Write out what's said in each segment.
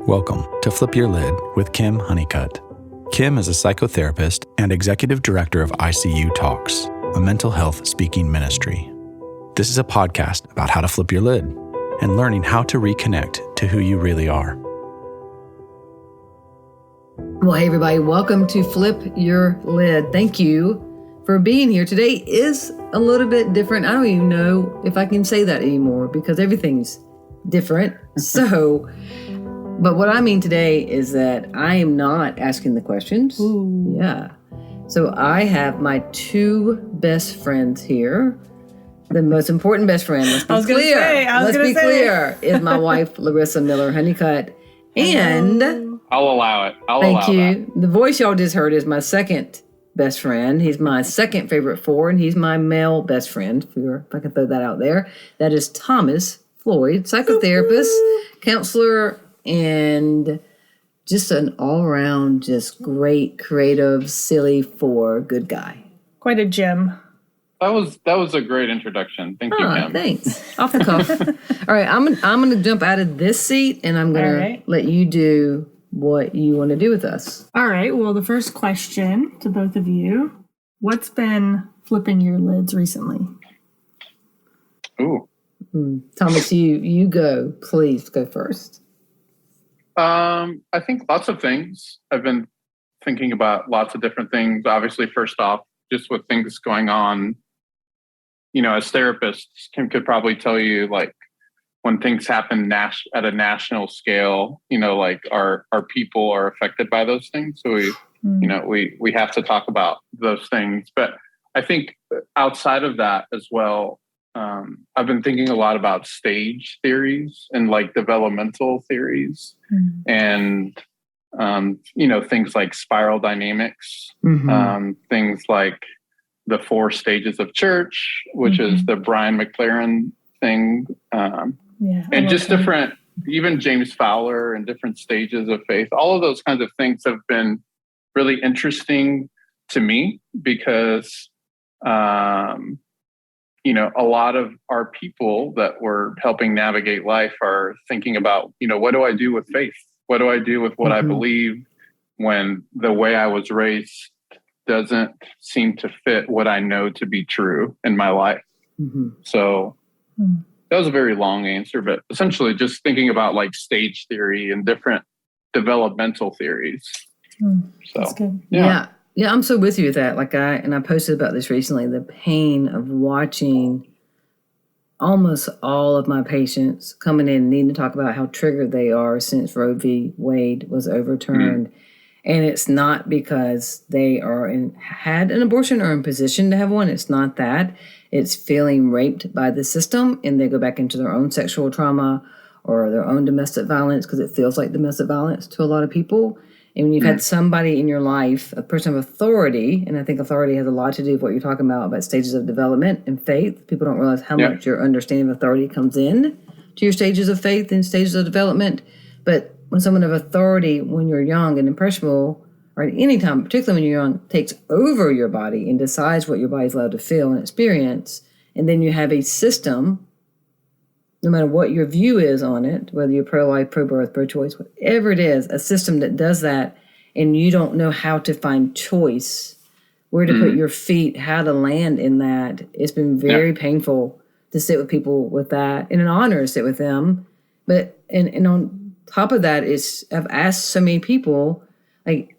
Welcome to Flip Your Lid with Kim Honeycutt. Kim is a psychotherapist and executive director of ICU Talks, a mental health speaking ministry. This is a podcast about how to flip your lid and learning how to reconnect to who you really are. Well, hey, everybody, welcome to Flip Your Lid. Thank you for being here. Today is a little bit different. I don't even know if I can say that anymore because everything's different. But what I mean today is that I am not asking the questions. Ooh. Yeah. So I have my two best friends here. The most important best friend, let's be clear, is my wife, Larissa Miller Honeycutt. And I'll allow it. Thank you. The voice y'all just heard is my second best friend. He's my second favorite four, and he's my male best friend, if I can throw that out there. That is Thomas Floyd, psychotherapist, counselor, and just an all-around, just great, creative, silly good guy. Quite a gem. That was a great introduction. Thank you, Kim. Thanks. Off the cuff. All right, I'm gonna jump out of this seat, and I'm gonna let you do what you want to do with us. All right. Well, the first question to both of you: what's been flipping your lids recently? Ooh. Thomas, you go. Please go first. I think lots of things. I've been thinking about lots of different things. Obviously, first off, just with things going on, as therapists, Kim could probably tell you, like, when things happen at a national scale, like our people are affected by those things. So we have to talk about those things. But I think outside of that as well, I've been thinking a lot about stage theories and like developmental theories and, things like spiral dynamics, things like the 4 stages of church, which is the Brian McLaren thing. And just different, even James Fowler and different stages of faith, all of those kinds of things have been really interesting to me because, a lot of our people that we're helping navigate life are thinking about, what do I do with faith? What do I do with what I believe when the way I was raised doesn't seem to fit what I know to be true in my life? So that was a very long answer, but essentially just thinking about like stage theory and different developmental theories. That's good. Yeah, I'm so with you with that. I posted about this recently, the pain of watching almost all of my patients coming in and needing to talk about how triggered they are since Roe v. Wade was overturned. And it's not because they had an abortion or in position to have one. It's not that. It's feeling raped by the system, and they go back into their own sexual trauma or their own domestic violence because it feels like domestic violence to a lot of people. And when you've had somebody in your life, a person of authority, and I think authority has a lot to do with what you're talking about stages of development and faith. People don't realize how much your understanding of authority comes in to your stages of faith and stages of development. But when someone of authority, when you're young and impressionable, or at any time, particularly when you're young, takes over your body and decides what your body's allowed to feel and experience, and then you have a system, no matter what your view is on it, whether you're pro-life, pro-birth, pro-choice, whatever it is, a system that does that, and you don't know how to find choice, where to put your feet, how to land in that. It's been very painful to sit with people with that, and an honor to sit with them. But and on top of that, I've asked so many people, like,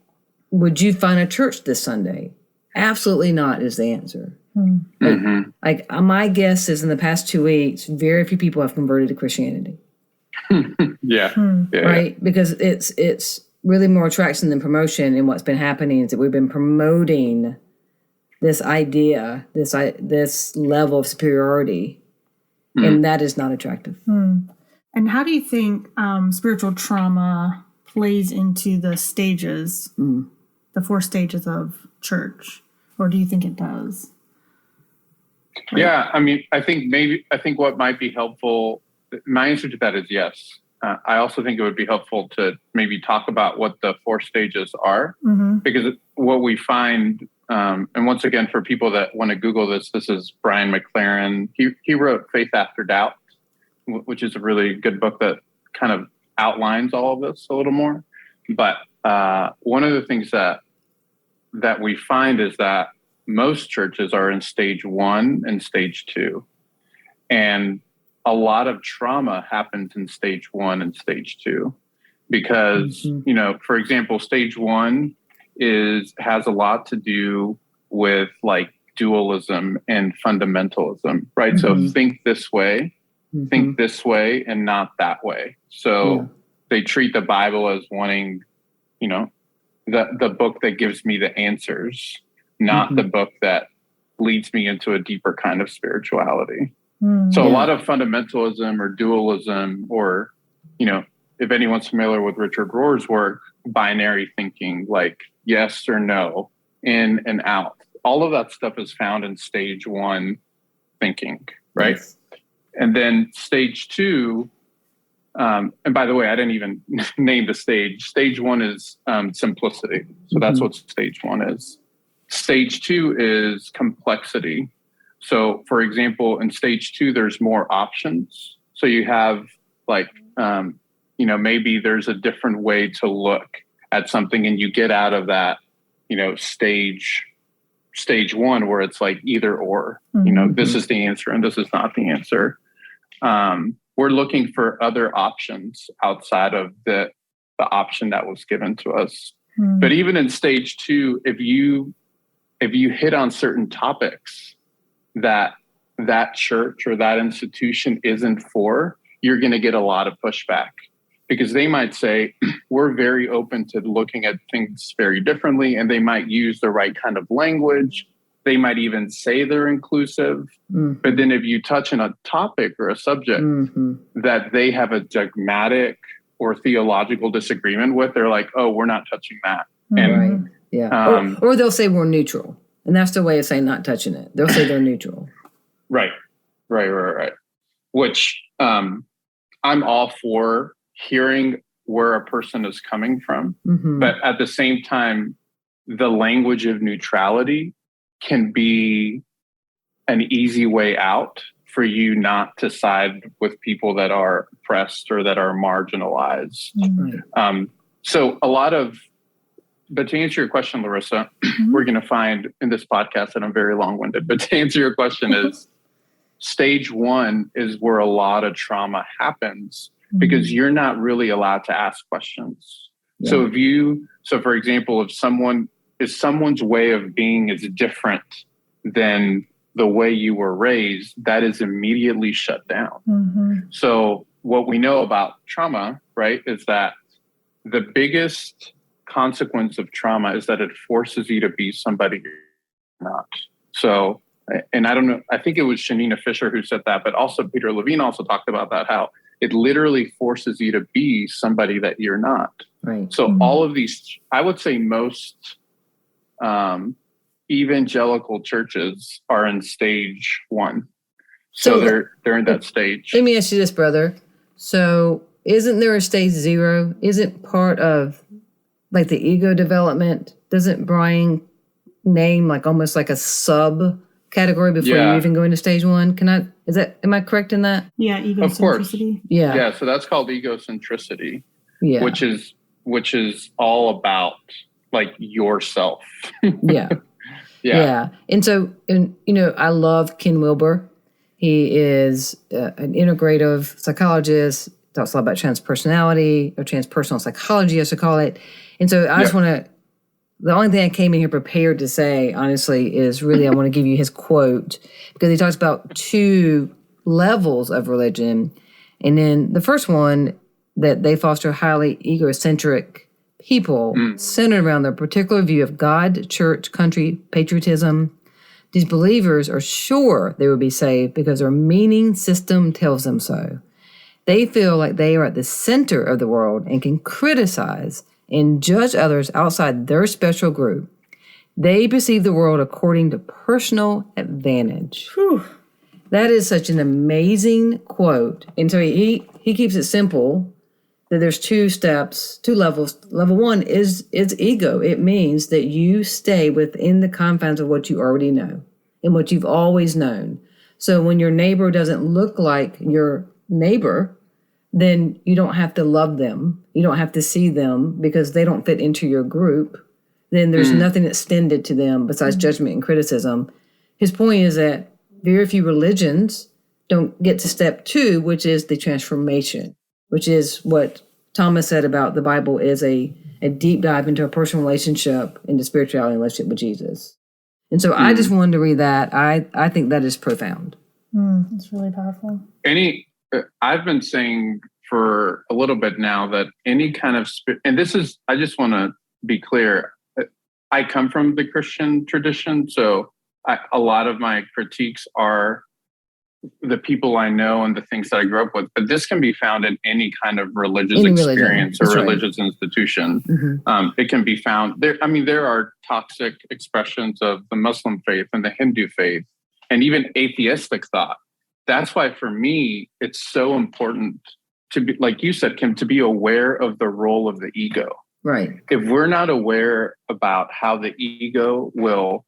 would you find a church this Sunday? Absolutely not is the answer. My guess is in the past 2 weeks, very few people have converted to Christianity. Right? Because it's really more attraction than promotion. And what's been happening is that we've been promoting this idea, this level of superiority, and that is not attractive. And how do you think spiritual trauma plays into the stages, the 4 stages of church? Or do you think it does? Yeah, I think what might be helpful, my answer to that is yes. I also think it would be helpful to maybe talk about what the 4 stages are, because what we find, and once again, for people that want to Google this is Brian McLaren. He wrote Faith After Doubt, which is a really good book that kind of outlines all of this a little more. But one of the things that we find is that most churches are in stage 1 and stage 2. And a lot of trauma happens in stage 1 and stage 2 because, for example, stage 1 has a lot to do with like dualism and fundamentalism, right? So think this way, and not that way. So they treat the Bible as wanting, the book that gives me the answers, not the book that leads me into a deeper kind of spirituality. So a lot of fundamentalism or dualism, or, if anyone's familiar with Richard Rohr's work, binary thinking, like yes or no, in and out. All of that stuff is found in stage 1 thinking, right? Yes. And then stage 2, and by the way, I didn't even name the stage. Stage 1 is simplicity. So that's what stage 1 is. Stage 2 is complexity. So, for example, in stage 2, there's more options. So you have like, maybe there's a different way to look at something, and you get out of that, stage 1 where it's like either or, this is the answer and this is not the answer. We're looking for other options outside of the option that was given to us. But even in stage 2, if you hit on certain topics that church or that institution isn't for, you're going to get a lot of pushback, because they might say, we're very open to looking at things very differently, and they might use the right kind of language. They might even say they're inclusive. But then if you touch on a topic or a subject that they have a dogmatic or theological disagreement with, they're like, oh, we're not touching that. And, or they'll say we're neutral. And that's the way of saying not touching it. They'll say they're neutral. Right. Which I'm all for hearing where a person is coming from. But at the same time, the language of neutrality can be an easy way out for you not to side with people that are oppressed or that are marginalized. So a lot of, but to answer your question, Larissa, we're going to find in this podcast that I'm very long-winded, but to answer your question is, stage 1 is where a lot of trauma happens because you're not really allowed to ask questions. So for example, if someone's way of being is different than the way you were raised, that is immediately shut down. So what we know about trauma, right, is that the biggest consequence of trauma is that it forces you to be somebody you're not. So, and I don't know, I think it was Shanina Fisher who said that, but also Peter Levine also talked about that, how it literally forces you to be somebody that you're not. Right. So all of these, I would say most evangelical churches are in stage 1. So they're in that stage. Let me ask you this, brother. So isn't there a stage 0? Isn't part of like the ego development? Doesn't Brian name like almost like a subcategory before you even go into stage 1? Am I correct in that? Yeah, egocentricity. Of course. Yeah. So that's called egocentricity. Yeah. Which is all about like yourself. Yeah. And so, I love Ken Wilber. He is an integrative psychologist, talks a lot about transpersonality or transpersonal psychology, I should call it. And so I just want to, the only thing I came in here prepared to say, honestly, is really I want to give you his quote, because he talks about 2 levels of religion. And then the first one, that they foster highly egocentric people centered around their particular view of God, church, country, patriotism. These believers are sure they will be saved because their meaning system tells them so. They feel like they are at the center of the world and can criticize and judge others outside their special group. They perceive the world according to personal advantage. Whew. That is such an amazing quote. And so he keeps it simple, that there's 2 steps, 2 levels. Level 1 is ego. It means that you stay within the confines of what you already know and what you've always known. So when your neighbor doesn't look like your neighbor, then you don't have to love them. You don't have to see them because they don't fit into your group. Then there's nothing extended to them besides judgment and criticism. His point is that very few religions don't get to step 2, which is the transformation, which is what Thomas said about the Bible is a deep dive into a personal relationship, into spirituality and relationship with Jesus. And so I just wanted to read that. I think that is profound. It's really powerful. I've been saying for a little bit now that any kind of and this is, I just want to be clear. I come from the Christian tradition, so a lot of my critiques are the people I know and the things that I grew up with. But this can be found in any kind of religious experience or religious institution. It can be found there. I mean, there are toxic expressions of the Muslim faith and the Hindu faith and even atheistic thought. That's why for me, it's so important to be, like you said, Kim, to be aware of the role of the ego. Right. If we're not aware about how the ego will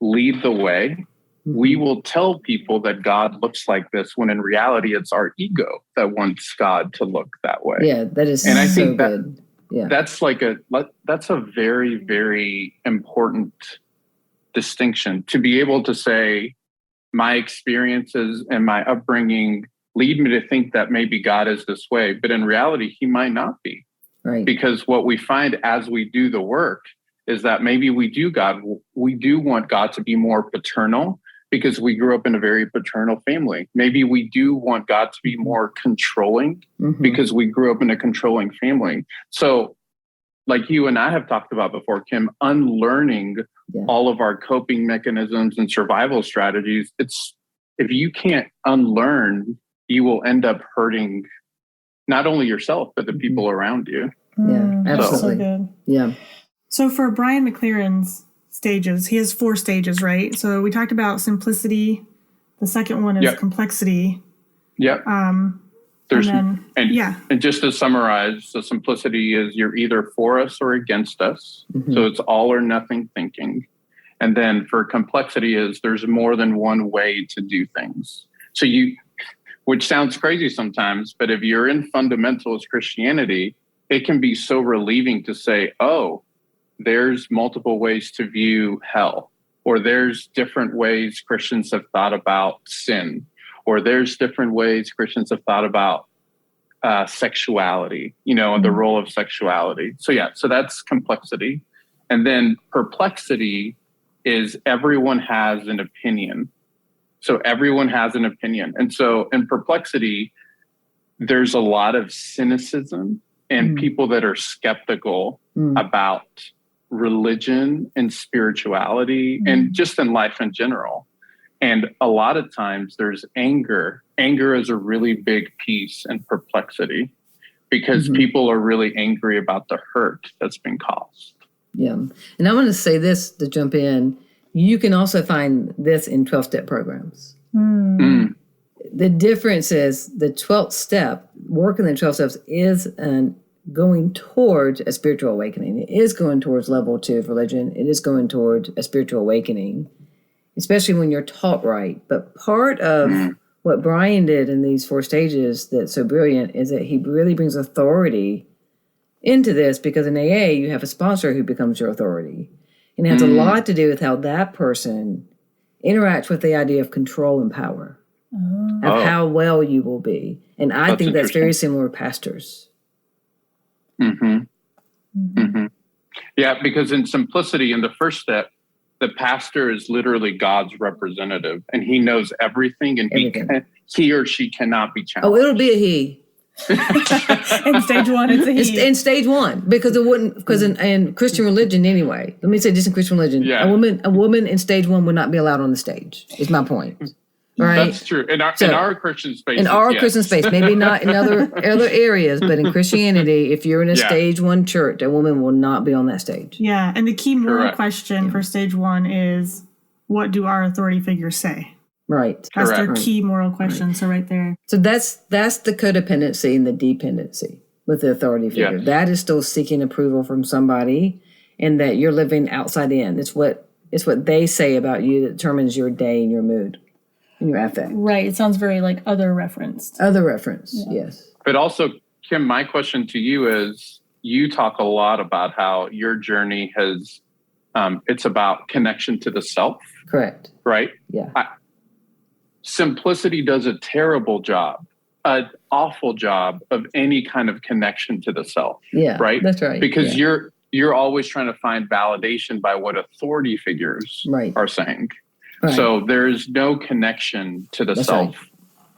lead the way, we will tell people that God looks like this when in reality it's our ego that wants God to look that way. Yeah, that is and I so think good. That's a very, very important distinction, to be able to say my experiences and my upbringing lead me to think that maybe God is this way, but in reality, he might not be. Right. Because what we find as we do the work is that maybe we do want God to be more paternal because we grew up in a very paternal family. Maybe we do want God to be more controlling because we grew up in a controlling family. So like you and I have talked about before, Kim, unlearning all of our coping mechanisms and survival strategies, if you can't unlearn, you will end up hurting not only yourself, but the people around you. Yeah, absolutely. So good. Yeah. So for Brian McLaren's stages, he has 4 stages, right? So we talked about simplicity. The second one is complexity. Yep. And just to summarize, the simplicity is you're either for us or against us. So it's all or nothing thinking. And then for complexity is there's more than one way to do things. So which sounds crazy sometimes, but if you're in fundamentalist Christianity, it can be so relieving to say, oh, there's multiple ways to view hell, or there's different ways Christians have thought about sin, or there's different ways Christians have thought about sexuality, and the role of sexuality. So that's complexity. And then perplexity is everyone has an opinion. So everyone has an opinion. And so in perplexity, there's a lot of cynicism and people that are skeptical about religion and spirituality and just in life in general. And a lot of times there's anger. Anger is a really big piece in perplexity because people are really angry about the hurt that's been caused. Yeah. And I want to say this to jump in. You can also find this in 12-step programs. The difference is the 12th step, working the 12 steps is going towards a spiritual awakening. It is going towards level 2 of religion. It is going towards a spiritual awakening, especially when you're taught right. But part of what Brian did in these 4 stages that's so brilliant is that he really brings authority into this, because in AA, you have a sponsor who becomes your authority. And it has a lot to do with how that person interacts with the idea of control and power, of how well you will be. And I think that's very similar to pastors. Yeah, because in simplicity, in the first step, the pastor is literally God's representative, and he knows everything, and he or she cannot be challenged. Oh, it'll be a he. In stage 1, it's a he. In stage 1, because it wouldn't. Because in Christian religion, anyway. Let me say this: in Christian religion, a woman in stage 1 would not be allowed on the stage. Is my point. Right? That's true. In our Christian space. In our Christian space, maybe not in other areas, but in Christianity, if you're in a stage 1 church, a woman will not be on that stage. Yeah, and the key moral question for stage 1 is, what do our authority figures say? Right. That's their key moral question. Right. So right there. So that's the codependency and the dependency with the authority figure. Yeah. That is still seeking approval from somebody, and that you're living outside in. It's what they say about you that determines your day and your mood and your affect. Right. It sounds very like other reference. Other reference, yes. But also, Kim, my question to you is, you talk a lot about how your journey has, it's about connection to the self. Correct. Right? Yeah. Simplicity does a terrible job, an awful job of any kind of connection to the self. Yeah. Right? That's right. Because you're always trying to find validation by what authority figures are saying. Right. So there's no connection to the self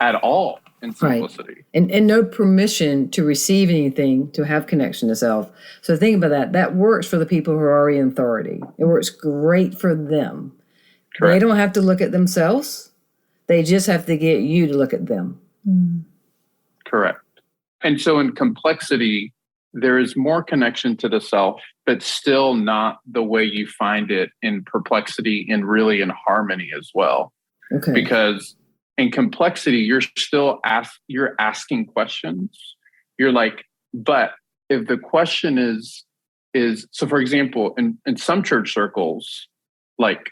at all in simplicity. Right. And no permission to receive anything, to have connection to self. So think about that. That works for the people who are already in authority. It works great for them. Correct. They don't have to look at themselves. They just have to get you to look at them. Correct. And so in complexity, there is more connection to the self, but still not the way you find it in perplexity and really in harmony as well. Okay. Because in complexity, you're still asking questions. You're like, but if the question is so for example, in some church circles, like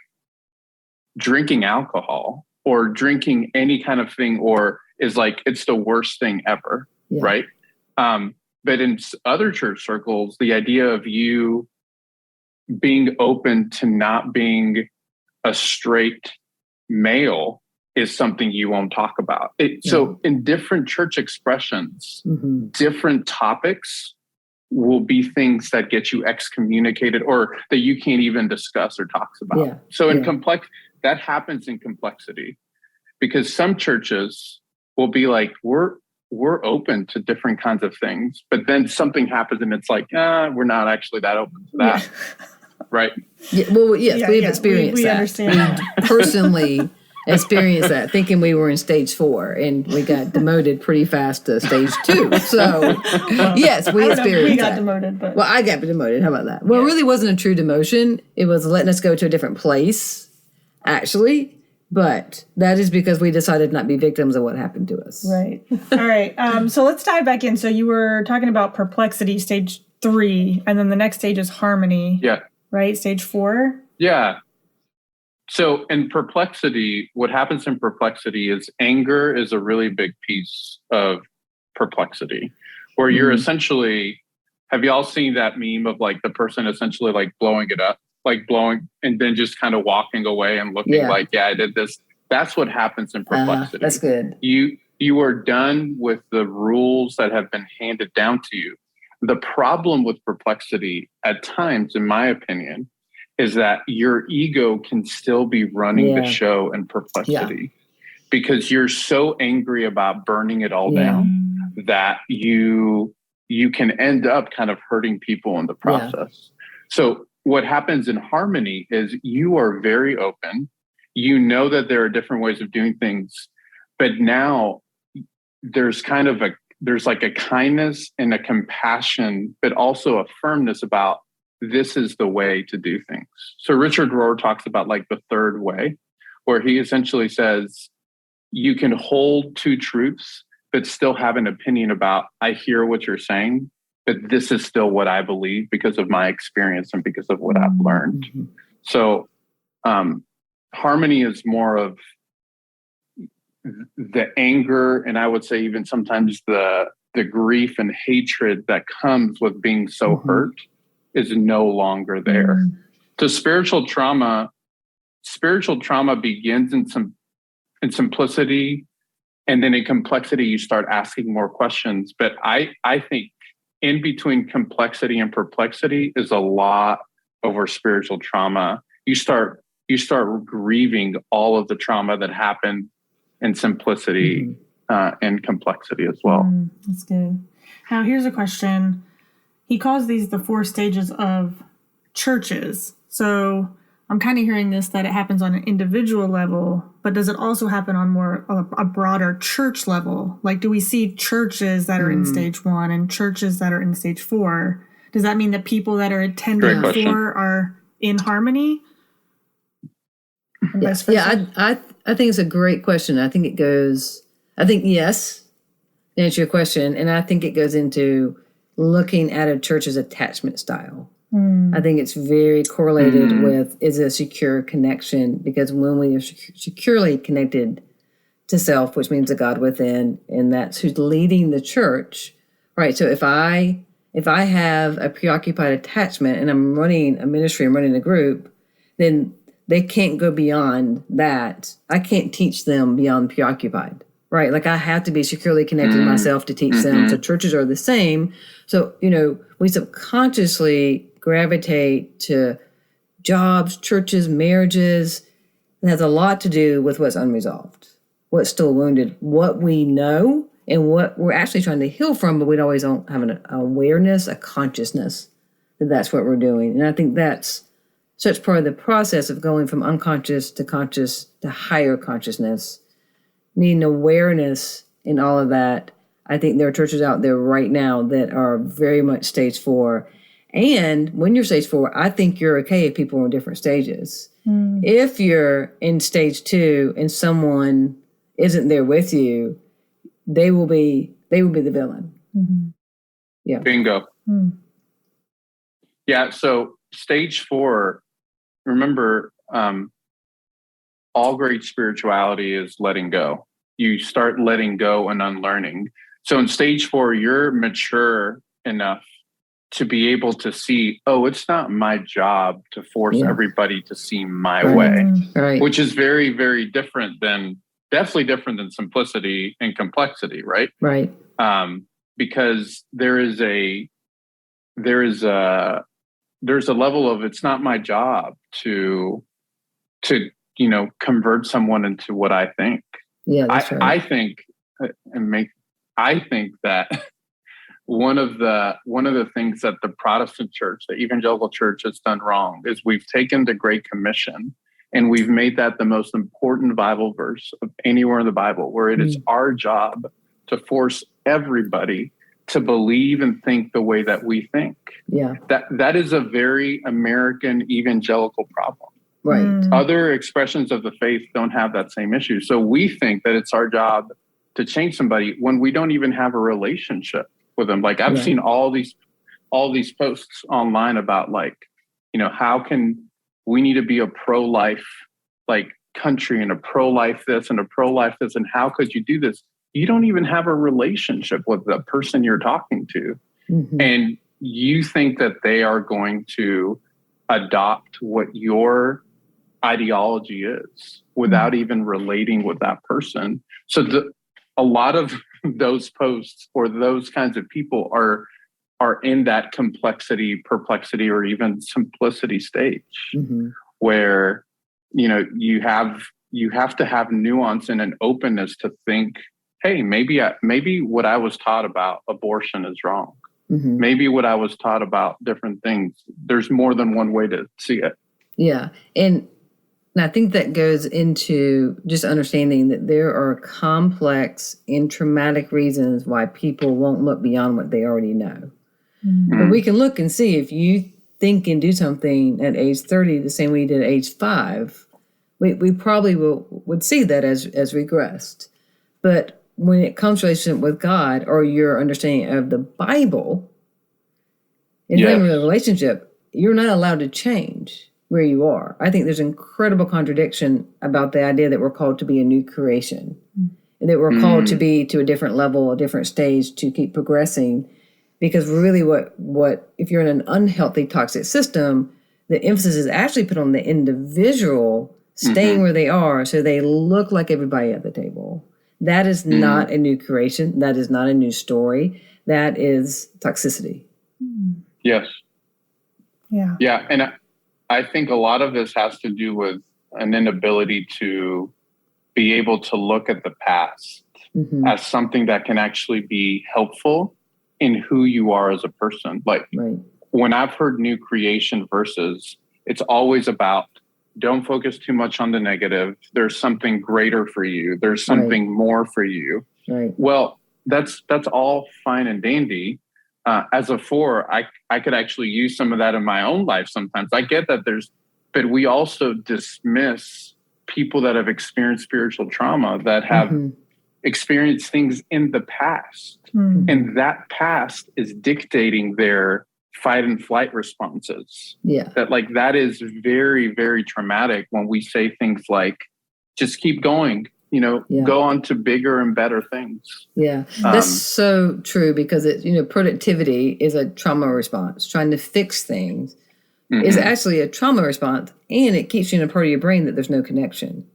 drinking alcohol or drinking any kind of thing, or is like, it's the worst thing ever. Yeah. Right. But in other church circles, the idea of you being open to not being a straight male is something you won't talk about. So in different church expressions, different topics will be things that get you excommunicated or that you can't even discuss or talk about. Yeah. So in that happens in complexity, because some churches will be like, we're open to different kinds of things, but then something happens and it's like, we're not actually that open to that. Yeah. Right? Yeah, well, yes, we've experienced we that. Understand. We personally experienced that, thinking we were in stage 4, and we got demoted pretty fast to stage 2. So, yes, we experienced we got demoted. But. Well, I got demoted. How about that? Well, it really wasn't a true demotion. It was letting us go to a different place, actually. But that is because we decided not to be victims of what happened to us. Right. All right. So let's dive back in. So you were talking about perplexity, stage 3, and then the next stage is harmony. Yeah. Right? Stage 4? Yeah. So in perplexity, what happens in perplexity is anger is a really big piece of perplexity, where you're essentially, have y'all seen that meme of like the person essentially like blowing it up? Like blowing and then just kind of walking away and looking like, I did this. That's what happens in perplexity. That's good. You are done with the rules that have been handed down to you. The problem with perplexity at times, in my opinion, is that your ego can still be running the show in perplexity because you're so angry about burning it all down that you can end up kind of hurting people in the process. So what happens in harmony is you are very open. You know that there are different ways of doing things, but now there's like a kindness and a compassion, but also a firmness about this is the way to do things. So Richard Rohr talks about like the third way, where he essentially says you can hold two truths, but still have an opinion about, I hear what you're saying, but this is still what I believe because of my experience and because of what I've learned. Mm-hmm. So harmony is more of the anger, and I would say even sometimes the grief and hatred that comes with being so hurt is no longer there. So spiritual trauma begins in simplicity, and then in complexity you start asking more questions. But I think in between complexity and perplexity is a lot over spiritual trauma. You start grieving all of the trauma that happened in simplicity and complexity as well. That's good. Now here's a question. He calls these the 4 stages of churches. So I'm kind of hearing this, that it happens on an individual level, but does it also happen on a broader church level? Like, do we see churches that are in stage 1 and churches that are in stage 4? Does that mean that people that are attending 4 are in harmony? I think it's a great question. I think yes, to answer your question. And I think it goes into looking at a church's attachment style. I think it's very correlated with, is it a secure connection? Because when we are securely connected to self, which means the God within, and that's who's leading the church, right? So if I have a preoccupied attachment and I'm running a ministry, I'm running a group, then they can't go beyond that. I can't teach them beyond preoccupied, right? Like I have to be securely connected to myself to teach them. So churches are the same. So, we subconsciously gravitate to jobs, churches, marriages. It has a lot to do with what's unresolved, what's still wounded, what we know, and what we're actually trying to heal from, but we always don't have an awareness, a consciousness that that's what we're doing. And I think that's such part of the process of going from unconscious to conscious to higher consciousness, needing awareness in all of that. I think there are churches out there right now that are very much stage 4. And when you're stage 4, I think you're okay if people are in different stages. If you're in stage 2 and someone isn't there with you, they will be the villain. Yeah. Bingo. Yeah. So stage 4, remember, all great spirituality is letting go. You start letting go and unlearning. So in stage 4, you're mature enough to be able to see, it's not my job to force everybody to see my way, Right. which is very, very definitely different than simplicity and complexity, right? Right. Because there's a level of, it's not my job to convert someone into what I think. Yeah, that's right. I think that one of the things that the Protestant church, the evangelical church, has done wrong is we've taken the Great Commission and we've made that the most important Bible verse of anywhere in the Bible, where it is our job to force everybody to believe and think the way that we think. Yeah. That is a very American evangelical problem. Right. Other expressions of the faith don't have that same issue. So we think that it's our job to change somebody when we don't even have a relationship with them. Like I've seen all these posts online about how can we need to be a pro-life country and a pro-life this and a pro-life this, and how could you do this? You don't even have a relationship with the person you're talking to. And you think that they are going to adopt what your ideology is without even relating with that person. So a lot of those posts or those kinds of people are in that complexity, perplexity, or even simplicity stage where, you have to have nuance and an openness to think, hey, maybe what I was taught about abortion is wrong. Maybe what I was taught about different things, there's more than one way to see it. Yeah. And I think that goes into just understanding that there are complex and traumatic reasons why people won't look beyond what they already know. But we can look and see if you think and do something at age 30 the same way you did at age 5, we probably would see that as regressed. But when it comes to relationship with God or your understanding of the Bible, in a relationship, you're not allowed to change where you are. I think there's incredible contradiction about the idea that we're called to be a new creation, and that we're called to be to a different level, a different stage, to keep progressing. Because really what if you're in an unhealthy, toxic system, the emphasis is actually put on the individual staying where they are so they look like everybody at the table. That is not a new creation. That is not a new story. That is toxicity. Yes. Yeah. Yeah. And I think a lot of this has to do with an inability to be able to look at the past as something that can actually be helpful in who you are as a person. Like when I've heard new creation verses, it's always about, don't focus too much on the negative. There's something greater for you. There's something more for you. Right. Well, that's all fine and dandy. As a 4, I could actually use some of that in my own life sometimes. I get that but we also dismiss people that have experienced spiritual trauma, that have experienced things in the past. And that past is dictating their fight and flight responses. Yeah. That is very, very traumatic when we say things like, just keep going. go on to bigger and better things. Yeah, that's so true, because productivity is a trauma response. Trying to fix things is actually a trauma response, and it keeps you in a part of your brain that there's no connection.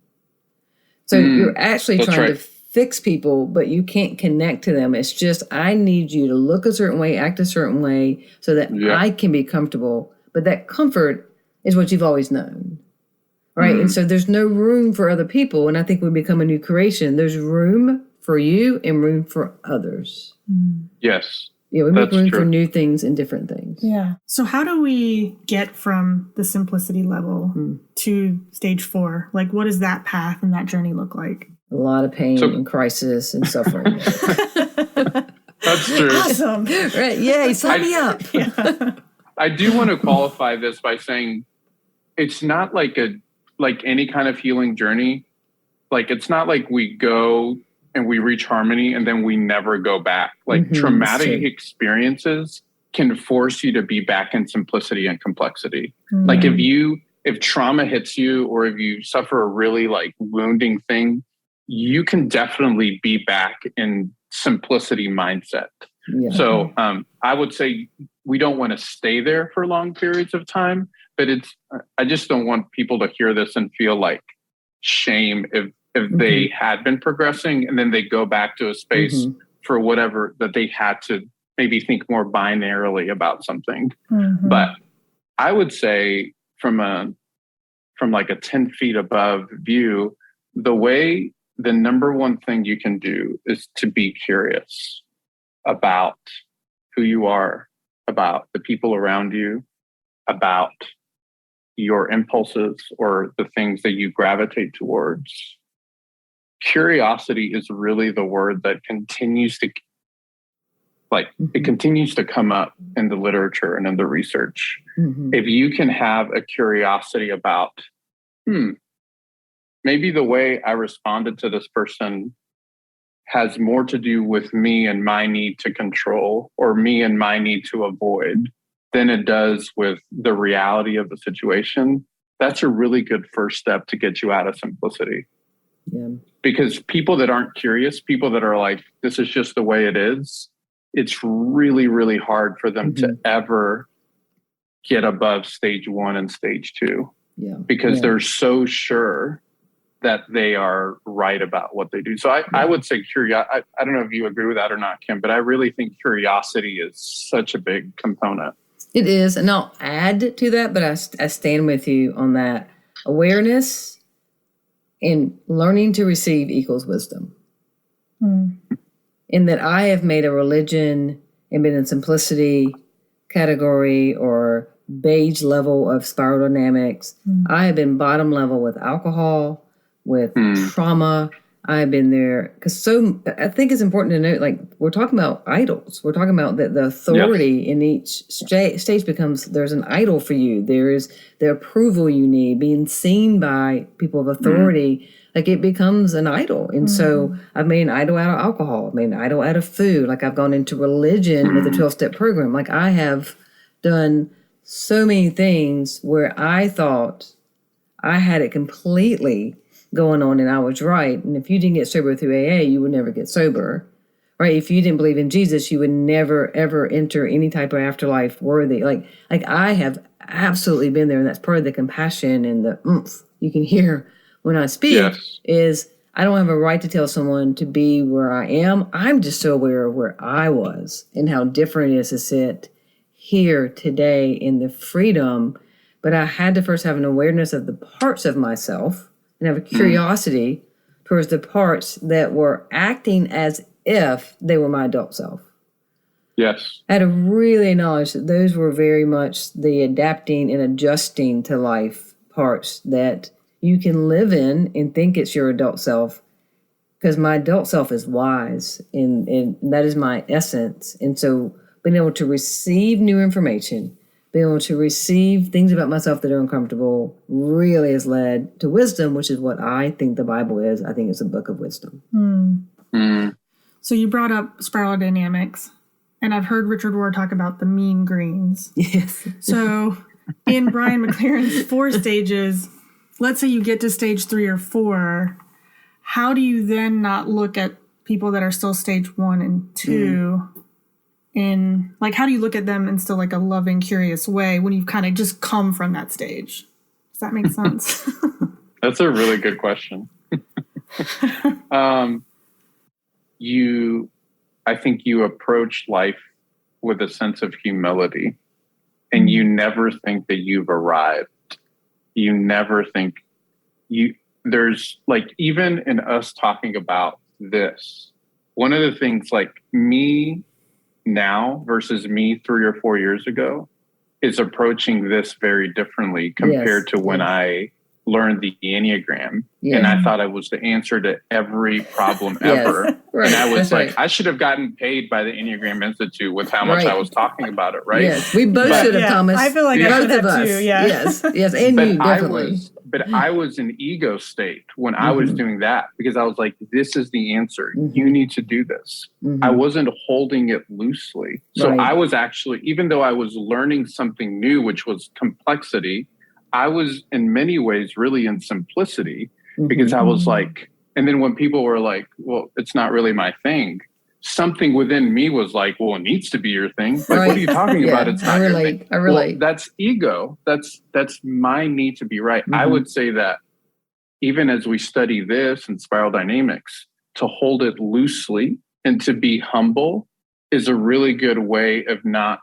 So you're actually trying to fix people, but you can't connect to them. It's just, I need you to look a certain way, act a certain way, so that I can be comfortable. But that comfort is what you've always known. Right. And so there's no room for other people. And I think we become a new creation. There's room for you and room for others. Yes. Yeah, we make room for new things and different things. Yeah. So how do we get from the simplicity level to stage 4? Like, what does that path and that journey look like? A lot of pain and crisis and suffering. That's true. Awesome. Right. Yay, sign me up. I do want to qualify this by saying it's not like any kind of healing journey. Like, it's not like we go and we reach harmony and then we never go back. Like, traumatic experiences can force you to be back in simplicity and complexity. Like, if trauma hits you, or if you suffer a really wounding thing, you can definitely be back in simplicity mindset. Yeah. So I would say we don't want to stay there for long periods of time, but I just don't want people to hear this and feel like shame if they had been progressing and then they go back to a space for whatever that they had to maybe think more binarily about something. But I would say from like a 10 feet above view, the number one thing you can do is to be curious about who you are, about the people around you, about your impulses or the things that you gravitate towards. Curiosity is really the word that continues to it continues to come up in the literature and in the research. If you can have a curiosity about, maybe the way I responded to this person has more to do with me and my need to control, or me and my need to avoid, than it does with the reality of the situation. That's a really good first step to get you out of simplicity. Yeah. Because people that aren't curious, people that are like, this is just the way it is, it's really, really hard for them to ever get above stage 1 and stage 2. Yeah. Because they're so sure that they are right about what they do. So I would say I don't know if you agree with that or not, Kim, but I really think curiosity is such a big component. It is. And I'll add to that, but I stand with you on that. Awareness and learning to receive equals wisdom. In that I have made a religion and been in simplicity category or beige level of spiral dynamics. I have been bottom level with alcohol, with trauma. I've been there because I think it's important to note, like, we're talking about idols. We're talking about that the authority in each stage becomes, there's an idol for you. There is the approval you need, being seen by people of authority. Like, it becomes an idol. And so I've made an idol out of alcohol. I've made an idol out of food. Like, I've gone into religion with a 12-step program. Like, I have done so many things where I thought I had it completely going on and I was right. And if you didn't get sober through AA, you would never get sober, right? If you didn't believe in Jesus, you would never, ever enter any type of afterlife worthy. Like I have absolutely been there. And that's part of the compassion and the oomph you can hear when I speak is I don't have a right to tell someone to be where I am. I'm just so aware of where I was and how different it is to sit here today in the freedom. But I had to first have an awareness of the parts of myself and have a curiosity towards the parts that were acting as if they were my adult self. Yes. I had to really acknowledge that those were very much the adapting and adjusting to life parts that you can live in and think it's your adult self, because my adult self is wise and that is my essence. And so being able to receive new information, being able to receive things about myself that are uncomfortable really has led to wisdom, which is what I think the Bible is. I think it's a book of wisdom. So you brought up spiral dynamics, and I've heard Richard Rohr talk about the mean greens. Yes. So in Brian McLaren's 4 stages, let's say you get to stage 3 or 4, how do you then not look at people that are still stage 1 and 2 in, like, how do you look at them in still like a loving, curious way when you've kind of just come from that stage? Does that make sense? That's a really good question. I think you approach life with a sense of humility, and you never think that you've arrived. You never think there's like, even in us talking about this, one of the things, like, me now versus me 3 or 4 years ago is approaching this very differently compared to when I learned the Enneagram, and I thought I was the answer to every problem ever. Right. And I was That's like, right. I should have gotten paid by the Enneagram Institute with how much I was talking about it, right? Yes, we both should have, Thomas. I feel like both I of us. too, yeah. Yes, and but you definitely. I was in ego state when I was doing that, because I was like, this is the answer. You need to do this. I wasn't holding it loosely. So I was actually, even though I was learning something new, which was complexity, I was in many ways really in simplicity, because I was like, and then when people were like, well, it's not really my thing, something within me was like, well, it needs to be your thing. Like, what are you talking about? It's not your thing. I relate. Well, that's ego. That's my need to be right. I would say that even as we study this and spiral dynamics, to hold it loosely and to be humble is a really good way of not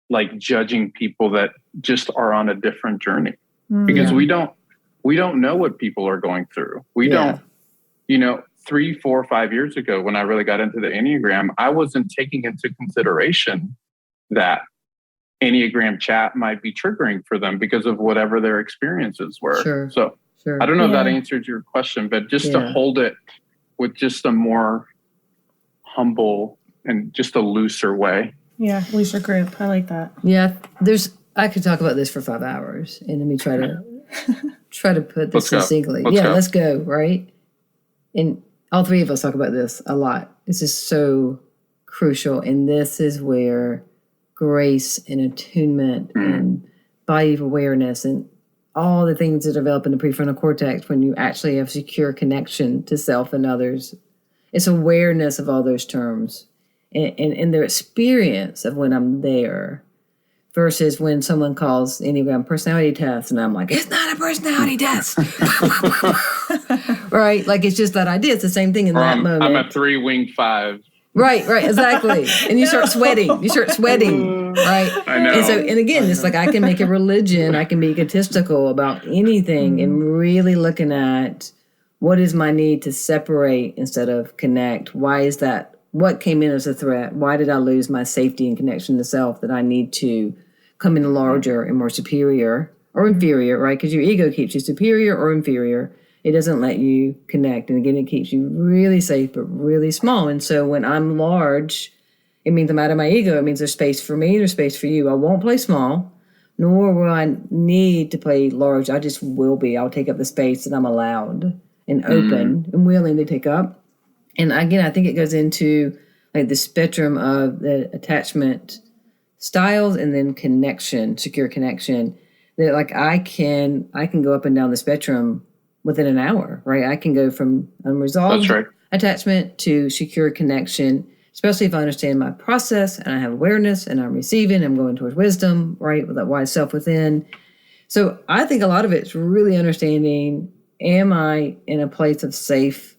like judging people that just are on a different journey, because we don't know what people are going through. We don't, 3, 4, 5 years ago, when I really got into the Enneagram, I wasn't taking into consideration that Enneagram chat might be triggering for them because of whatever their experiences were. Sure. I don't know if that answered your question, but just to hold it with just a more humble and just a looser way. Yeah, looser grip. I like that. Yeah, I could talk about this for 5 hours, and let me try to put this succinctly. Let's go, right? And all three of us talk about this a lot. This is so crucial, and this is where grace and attunement and body of awareness and all the things that develop in the prefrontal cortex when you actually have secure connection to self and others. It's awareness of all those terms and their experience of when I'm there, versus when someone calls Enneagram personality test and I'm like, it's not a personality test. Right? Like, it's just that idea. It's the same thing in that moment. I'm a 3-wing 5. Right, exactly. And you start sweating. Right? I know. And again, it's like, I can make a religion, I can be egotistical about anything, and really looking at what is my need to separate instead of connect. Why is that? What came in as a threat? Why did I lose my safety and connection to self that I need to come in larger and more superior or inferior, right? Because your ego keeps you superior or inferior. It doesn't let you connect. And again, it keeps you really safe, but really small. And so when I'm large, it means I'm out of my ego. It means there's space for me, there's space for you. I won't play small, nor will I need to play large. I just will be. I'll take up the space that I'm allowed and open and willing to take up. And again, I think it goes into like the spectrum of the attachment styles and then connection, secure connection. That like I can go up and down the spectrum within an hour, right? I can go from unresolved attachment to secure connection, especially if I understand my process and I have awareness and I'm receiving, I'm going towards wisdom, right? With that wise self within. So I think a lot of it's really understanding, am I in a place of safe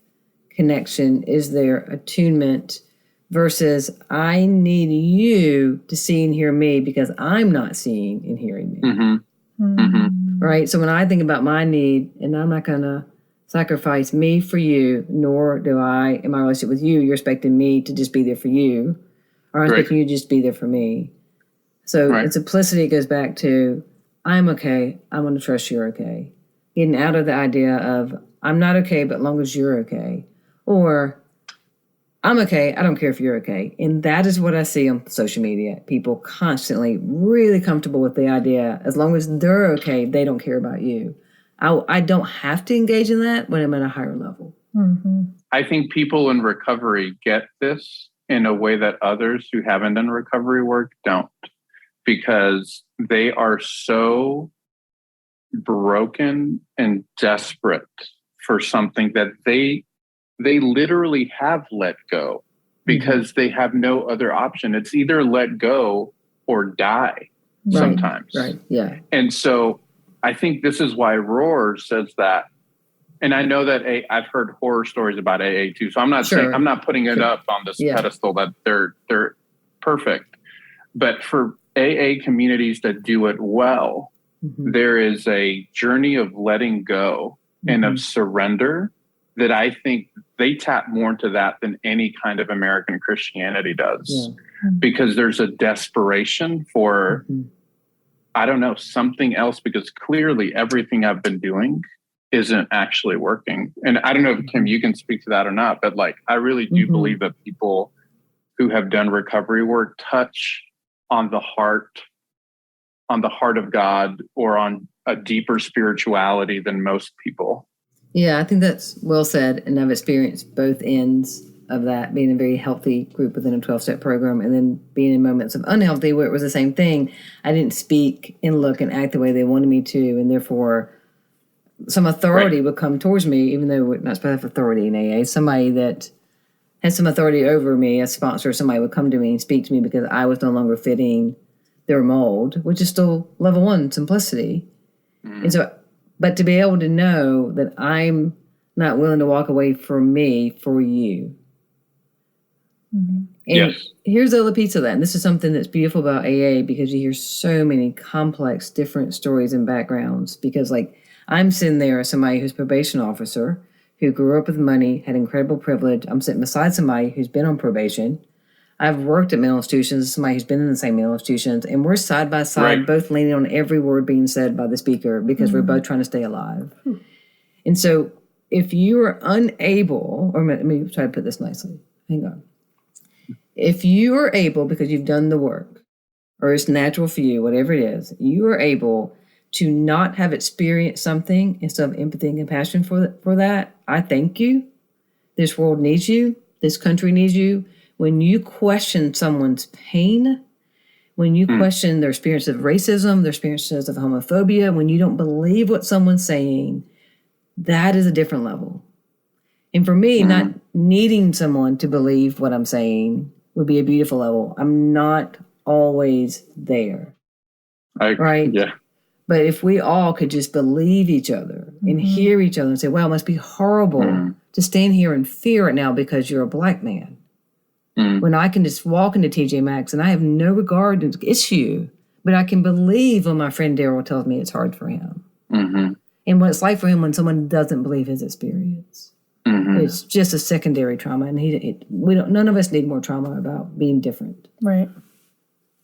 connection? Is there attunement versus I need you to see and hear me because I'm not seeing and hearing me. Right? So when I think about my need, and I'm not going to sacrifice me for you, nor do I, in my relationship with you, you're expecting me to just be there for you, or I'm expecting you to just be there for me. So in simplicity, it goes back to, I'm okay, I'm going to trust you're okay. Getting out of the idea of, I'm not okay, but as long as you're okay. Or, I'm okay, I don't care if you're okay. And that is what I see on social media. People constantly really comfortable with the idea, as long as they're okay, they don't care about you. I don't have to engage in that when I'm at a higher level. I think people in recovery get this in a way that others who haven't done recovery work don't, because they are so broken and desperate for something that they literally have let go because they have no other option. It's either let go or die sometimes. Right. Yeah. And so I think this is why Rohr says that. And I know that I've heard horror stories about AA too. So I'm not saying, I'm not putting it up on this pedestal that they're perfect. But for AA communities that do it well, there is a journey of letting go and of surrender that I think they tap more into that than any kind of American Christianity does. Because there's a desperation for, I don't know, something else, because clearly everything I've been doing isn't actually working. And I don't know if, Kim, you can speak to that or not, but like, I really do believe that people who have done recovery work touch on the heart of God, or on a deeper spirituality than most people. Yeah, I think that's well said. And I've experienced both ends of that, being a very healthy group within a 12-step program, and then being in moments of unhealthy where it was the same thing. I didn't speak and look and act the way they wanted me to, and therefore some authority would come towards me, even though we're not supposed to have authority in AA. Somebody that had some authority over me, a sponsor, somebody would come to me and speak to me because I was no longer fitting their mold, which is still level 1 simplicity. And so, but to be able to know that I'm not willing to walk away from me for you. And here's the other piece of that. And this is something that's beautiful about AA, because you hear so many complex, different stories and backgrounds. Because like, I'm sitting there as somebody who's a probation officer, who grew up with money, had incredible privilege. I'm sitting beside somebody who's been on probation. I've worked at mental institutions, somebody who's been in the same mental institutions, and we're side by side, both leaning on every word being said by the speaker, because we're both trying to stay alive. And so if you are unable, or let me try to put this nicely, hang on. If you are able, because you've done the work, or it's natural for you, whatever it is, you are able to not have experienced something instead of empathy and compassion for that, I thank you. This world needs you. This country needs you. When you question someone's pain, when you question their experience of racism, their experiences of homophobia, when you don't believe what someone's saying, that is a different level. And for me, not needing someone to believe what I'm saying would be a beautiful level. I'm not always there. Right? Yeah. But if we all could just believe each other and hear each other and say, wow, it must be horrible to stand here in fear right now because you're a black man. When I can just walk into TJ Maxx and I have no regard to the issue, but I can believe when my friend Daryl tells me it's hard for him. And what it's like for him when someone doesn't believe his experience. It's just a secondary trauma. And none of us need more trauma about being different. Right.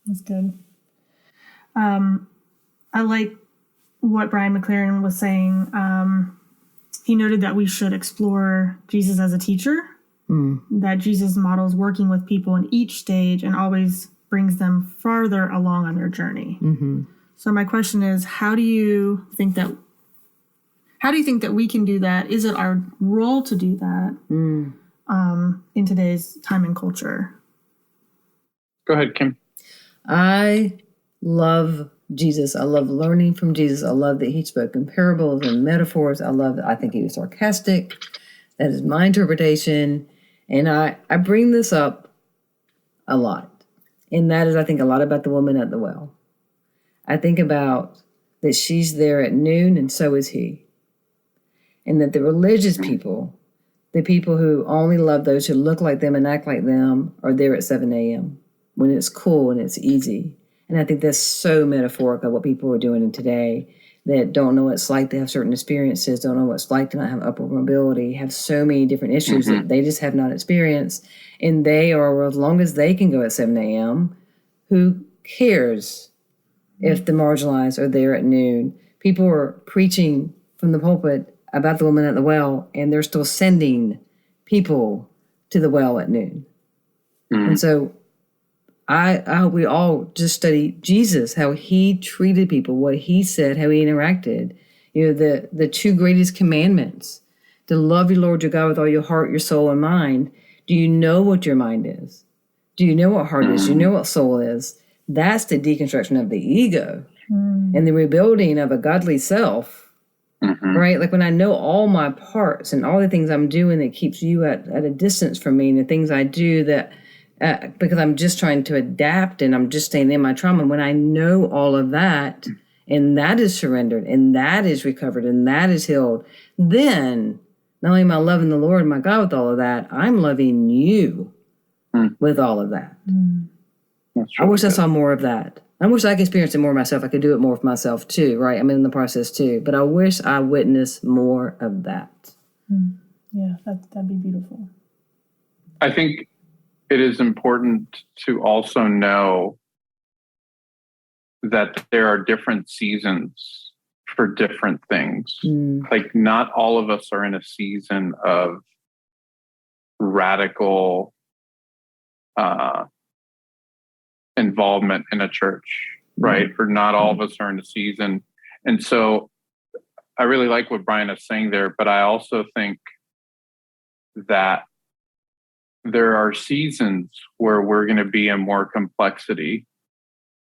That's good. I like what Brian McLaren was saying. He noted that we should explore Jesus as a teacher, that Jesus models working with people in each stage and always brings them farther along on their journey. So my question is, how do you think that we can do that? Is it our role to do that in today's time and culture? Go ahead, Kim. I love Jesus. I love learning from Jesus. I love that he spoke in parables and metaphors. I think he was sarcastic. That is my interpretation. And I bring this up a lot. And that is, I think, a lot about the woman at the well. I think about that she's there at noon and so is he. And that the religious people, the people who only love those who look like them and act like them, are there at 7 a.m. when it's cool and it's easy. And I think that's so metaphoric of what people are doing today, that don't know what it's like to have certain experiences, don't know what it's like to not have upward mobility, have so many different issues that they just have not experienced. And they are, as long as they can go at 7 a.m., who cares if the marginalized are there at noon? People are preaching from the pulpit about the woman at the well, and they're still sending people to the well at noon. And so I hope we all just study Jesus, how he treated people, what he said, how he interacted. You know, the two greatest commandments, to love your Lord your God with all your heart, your soul, and mind. Do you know what your mind is? Do you know what heart is? Do you know what soul is? That's the deconstruction of the ego and the rebuilding of a godly self right? Like when I know all my parts and all the things I'm doing that keeps you at a distance from me, and the things I do that because I'm just trying to adapt and I'm just staying in my trauma. When I know all of that, and that is surrendered, and that is recovered, and that is healed, then not only am I loving the Lord, my God, with all of that, I'm loving you with all of that. I wish I saw more of that. I wish I could experience it more myself. I could do it more for myself too, right? I'm in the process too. But I wish I witnessed more of that. Yeah, that'd be beautiful. I think it is important to also know that there are different seasons for different things. Like not all of us are in a season of radical involvement in a church, right? Or not all of us are in a season. And so I really like what Brian is saying there, but I also think that there are seasons where we're going to be in more complexity,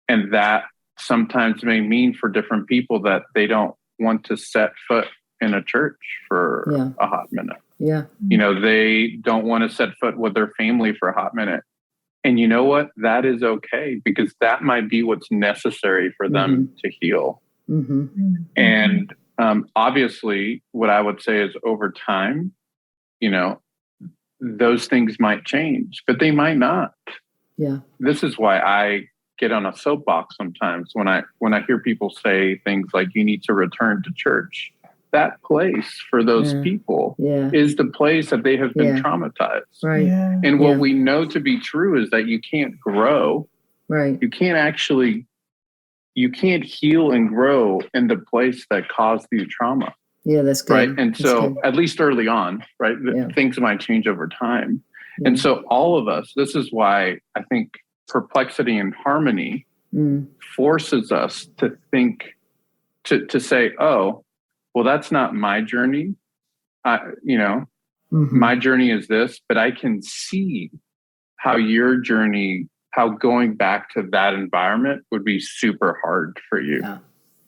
and that sometimes may mean for different people that they don't want to set foot in a church for a hot minute. Yeah. They don't want to set foot with their family for a hot minute. And you know what? That is okay, because that might be what's necessary for them to heal. And obviously, what I would say is over time, those things might change, but they might not. Yeah. This is why I get on a soapbox sometimes when I hear people say things like, you need to return to church. That place for those people is the place that they have been traumatized. Right. Yeah. And what we know to be true is that you can't grow. Right. You can't heal and grow in the place that caused you trauma. Yeah, that's good. Right. And so at least early on, right, things might change over time. Yeah. And so all of us, this is why I think perplexity and harmony forces us to think, to say, oh, well, that's not my journey. My journey is this, but I can see how your journey, how going back to that environment would be super hard for you.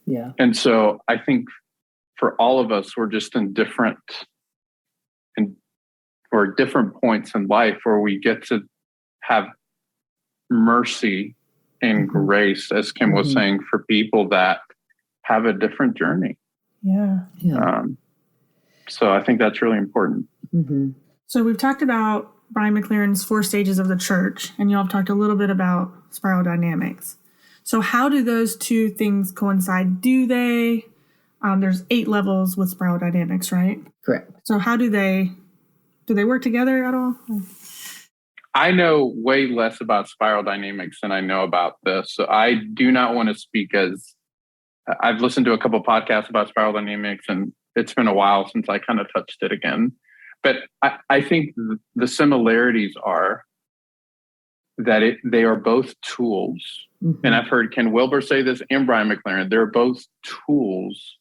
Yeah. And so I think for all of us, we're just in different points in life where we get to have mercy and grace, as Kim was saying, for people that have a different journey. Yeah. So I think that's really important. So we've talked about Brian McLaren's 4 stages of the church, and y'all have talked a little bit about spiral dynamics. So how do those two things coincide? Do they? There's 8 levels with spiral dynamics, right? Correct. So how do they work together at all? I know way less about spiral dynamics than I know about this. So I do not want to speak as I've listened to a couple of podcasts about spiral dynamics, and it's been a while since I kind of touched it again. But I think the similarities are that they are both tools. And I've heard Ken Wilber say this and Brian McLaren. They're both tools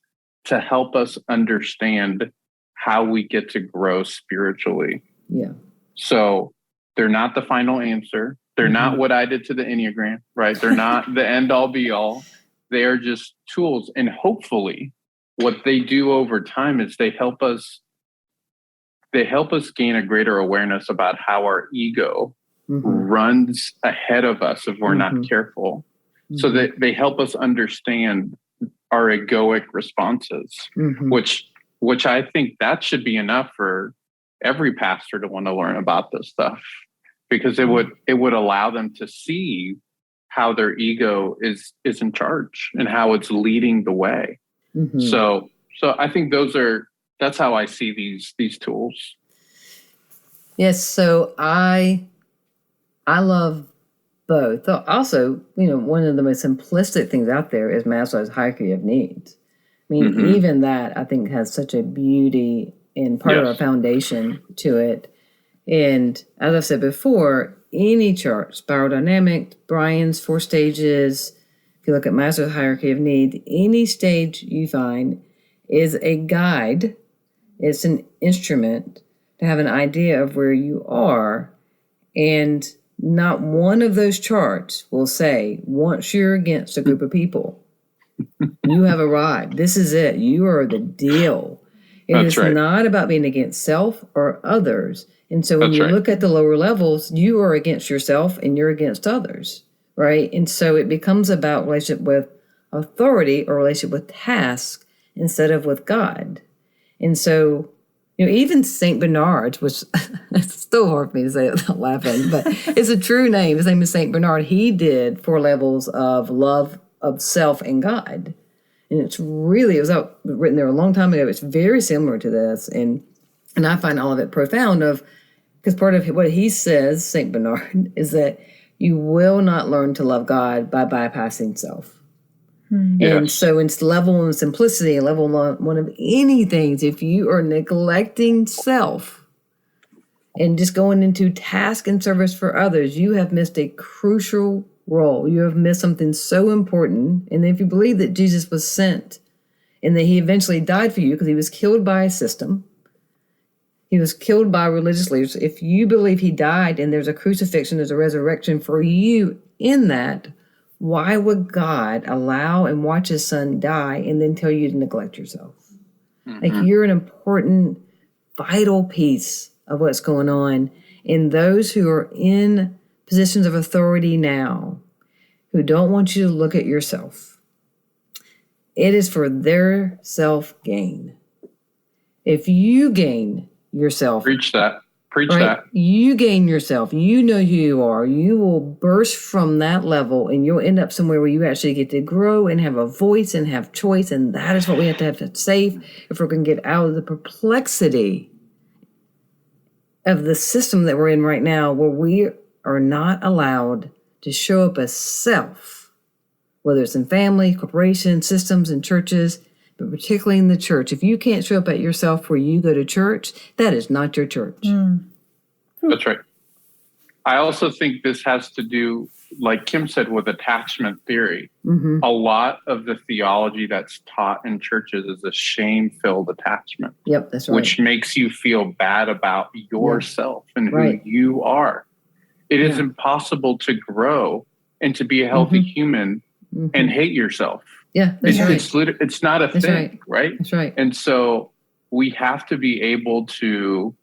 to help us understand how we get to grow spiritually. Yeah. So they're not the final answer. They're not what I did to the Enneagram, right? They're not the end all be all. They are just tools. And hopefully what they do over time is they help us gain a greater awareness about how our ego runs ahead of us if we're not careful. So that they help us understand our egoic responses, which I think that should be enough for every pastor to want to learn about this stuff, because it would allow them to see how their ego is in charge and how it's leading the way. So I think that's how I see these tools. Yes. So I love both. Also, one of the most simplistic things out there is Maslow's hierarchy of needs. I mean, even that I think has such a beauty and part of our foundation to it. And as I've said before, any chart, spiral dynamic, Brian's 4 stages, if you look at Maslow's hierarchy of need, any stage you find is a guide. It's an instrument to have an idea of where you are. And not one of those charts will say, once you're against a group of people, You have arrived. This is it. You are the deal. It is not about being against self or others. And so when you look at the lower levels, you are against yourself and you're against others, right? And so it becomes about relationship with authority or relationship with task instead of with God. And so, even St. Bernard, which it's still hard for me to say it without laughing, but it's a true name. His name is St. Bernard. He did 4 levels of love of self and God. And it was written there a long time ago. It's very similar to this. And I find all of it profound because part of what he says, St. Bernard, is that you will not learn to love God by bypassing self. Yes. And so it's level and simplicity and level one of anything. If you are neglecting self and just going into task and service for others, you have missed a crucial role. You have missed something so important. And if you believe that Jesus was sent and that he eventually died for you because he was killed by a system, he was killed by religious leaders. If you believe he died and there's a crucifixion, there's a resurrection for you in that, why would God allow and watch his son die and then tell you to neglect yourself? Mm-hmm. Like, you're an important, vital piece of what's going on. And those who are in positions of authority now, who don't want you to look at yourself, it is for their self-gain. If you gain yourself. Preach that. You gain yourself. You know who you are. You will burst from that level and you'll end up somewhere where you actually get to grow and have a voice and have choice. And that is what we have to save if we're going to get out of the perplexity of the system that we're in right now, where we are not allowed to show up as self, whether it's in family, corporations, systems, and churches, but particularly in the church. If you can't show up at yourself where you go to church, that is not your church. That's right. I also think this has to do, like Kim said, with attachment theory. Mm-hmm. A lot of the theology that's taught in churches is a shame-filled attachment. Yep, that's right. Which makes you feel bad about yourself and who you are. It is impossible to grow and to be a healthy human and hate yourself. Yeah, that's right. It's not a thing, right? That's right. And so we have to be able to,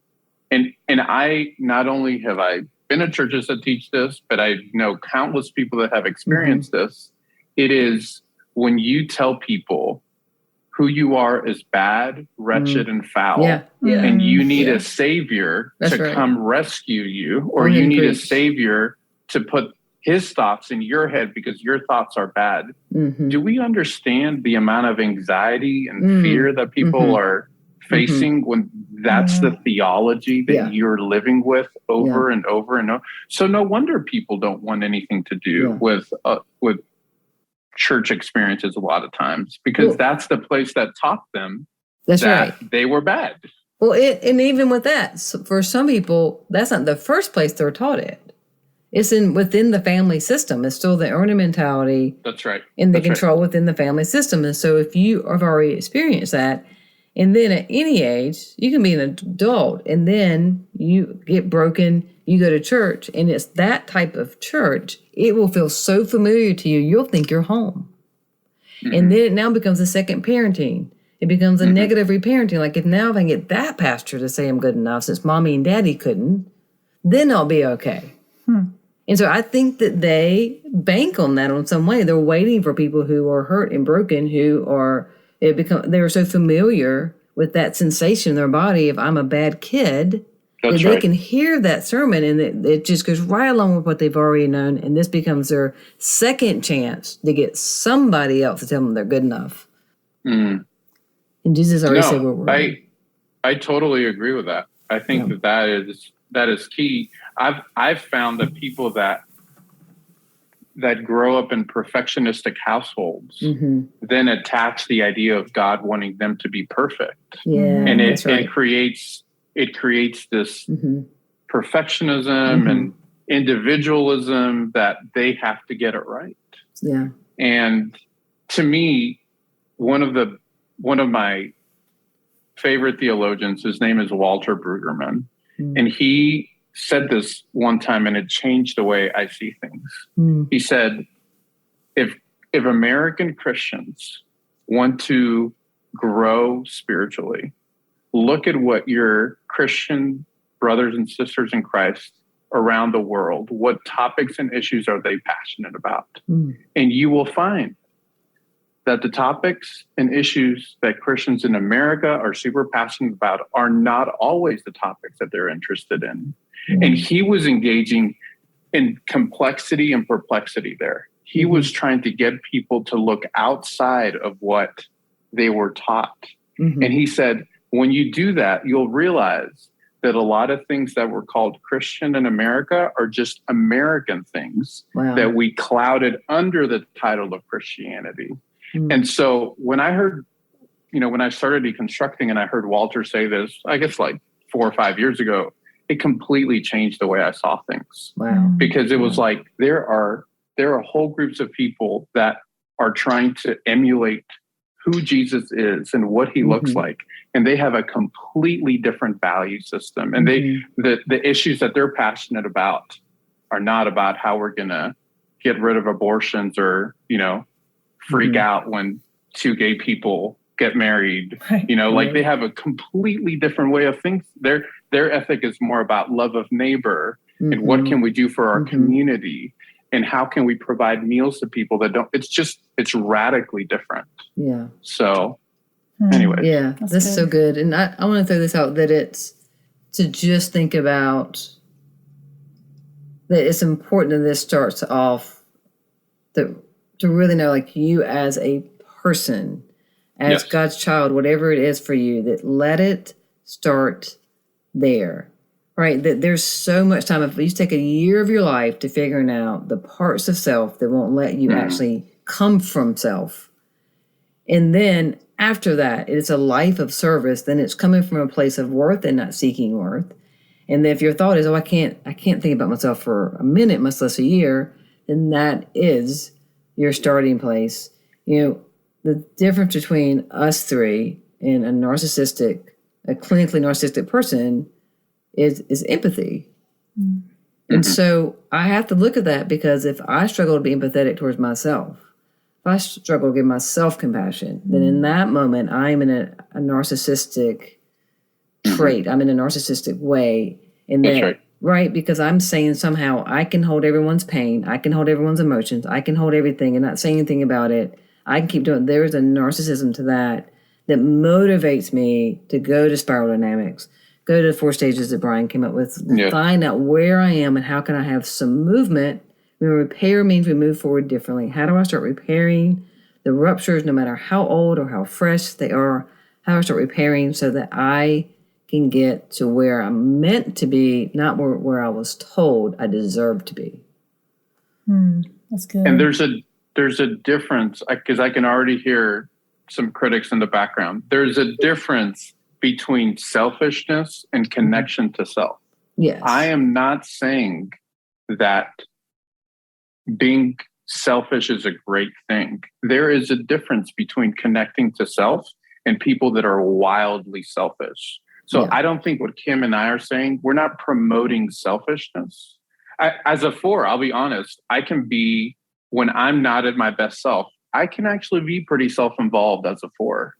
and I, not only have I been in churches that teach this, but I know countless people that have experienced this. It is when you tell people who you are is bad, wretched, and foul, and you need a savior to come rescue you, or you need a savior to put his thoughts in your head because your thoughts are bad. Mm-hmm. Do we understand the amount of anxiety and fear that people are facing when that's the theology that you're living with over and over and over? So no wonder people don't want anything to do with church experiences a lot of times, because that's the place that taught them that they were bad. Well, and even with that, for some people, that's not the first place they're taught it. It's within the family system. It's still the earner mentality. That's right. And the control within the family system. And so if you have already experienced that, and then at any age, you can be an adult, and then you get broken, you go to church, and it's that type of church, it will feel so familiar to you, you'll think you're home. Mm-hmm. And then it now becomes a second parenting. It becomes a negative reparenting. Like, if I can get that pastor to say I'm good enough since mommy and daddy couldn't, then I'll be okay. And so I think that they bank on that on some way. They're waiting for people who are hurt and broken, they're so familiar with that sensation in their body of I'm a bad kid, that they can hear that sermon and it just goes right along with what they've already known. And this becomes their second chance to get somebody else to tell them they're good enough. Mm. And Jesus already said we're right. I totally agree with that. I think that is key. I've found that people that grow up in perfectionistic households then attach the idea of God wanting them to be perfect. Yeah, and it creates this perfectionism and individualism that they have to get it right. Yeah. And to me, one of my favorite theologians, his name is Walter Brueggemann, and he said this one time, and it changed the way I see things. He said, if if American Christians want to grow spiritually, look at what your Christian brothers and sisters in Christ around the world, what topics and issues are they passionate about? And you will find that the topics and issues that Christians in America are super passionate about are not always the topics that they're interested in. And he was engaging in complexity and perplexity there. He was trying to get people to look outside of what they were taught. And he said, when you do that, you'll realize that a lot of things that were called Christian in America are just American things that we clouded under the title of Christianity. And so when I heard, when I started deconstructing and I heard Walter say this, I guess like 4 or 5 years ago, it completely changed the way I saw things. Because it was like, there are whole groups of people that are trying to emulate who Jesus is and what he looks like. And they have a completely different value system. And the issues that they're passionate about are not about how we're going to get rid of abortions or, freak out when 2 gay people get married. Like they have a completely different way of thinking. Their ethic is more about love of neighbor and what can we do for our community and how can we provide meals to people that don't. It's radically different. Yeah. So anyway. Yeah, that's so good. And I want to throw this out, that it's to just think about that it's important that this starts off to really know, like, you as a person, as God's child, whatever it is for you, that let it start there, right? That there's so much time. If you take a year of your life to figuring out the parts of self that won't let you actually come from self, and then after that, it's a life of service, then it's coming from a place of worth and not seeking worth. And if your thought is, I can't think about myself for a minute, much less a year, then that is your starting place. The difference between us three and a clinically narcissistic person is empathy. And so I have to look at that, because if I struggle to be empathetic towards myself, if I struggle to give myself compassion, then in that moment, I'm in a narcissistic trait. I'm in a narcissistic way. And that, right? Because I'm saying somehow I can hold everyone's pain. I can hold everyone's emotions. I can hold everything and not say anything about it. I can keep doing it. There's a narcissism to that motivates me to go to spiral dynamics, go to the 4 stages that Brian came up with, find out where I am and how can I have some movement. Repair means we move forward differently. How do I start repairing the ruptures, no matter how old or how fresh they are? How do I start repairing so that I can get to where I'm meant to be, not where I was told I deserve to be. That's good. And there's a difference, because I can already hear some critics in the background. There's a difference between selfishness and connection to self. Yes. I am not saying that being selfish is a great thing. There is a difference between connecting to self and people that are wildly selfish. So I don't think what Kim and I are saying, we're not promoting selfishness. As a 4, I'll be honest, I can be, when I'm not at my best self, I can actually be pretty self-involved as a 4.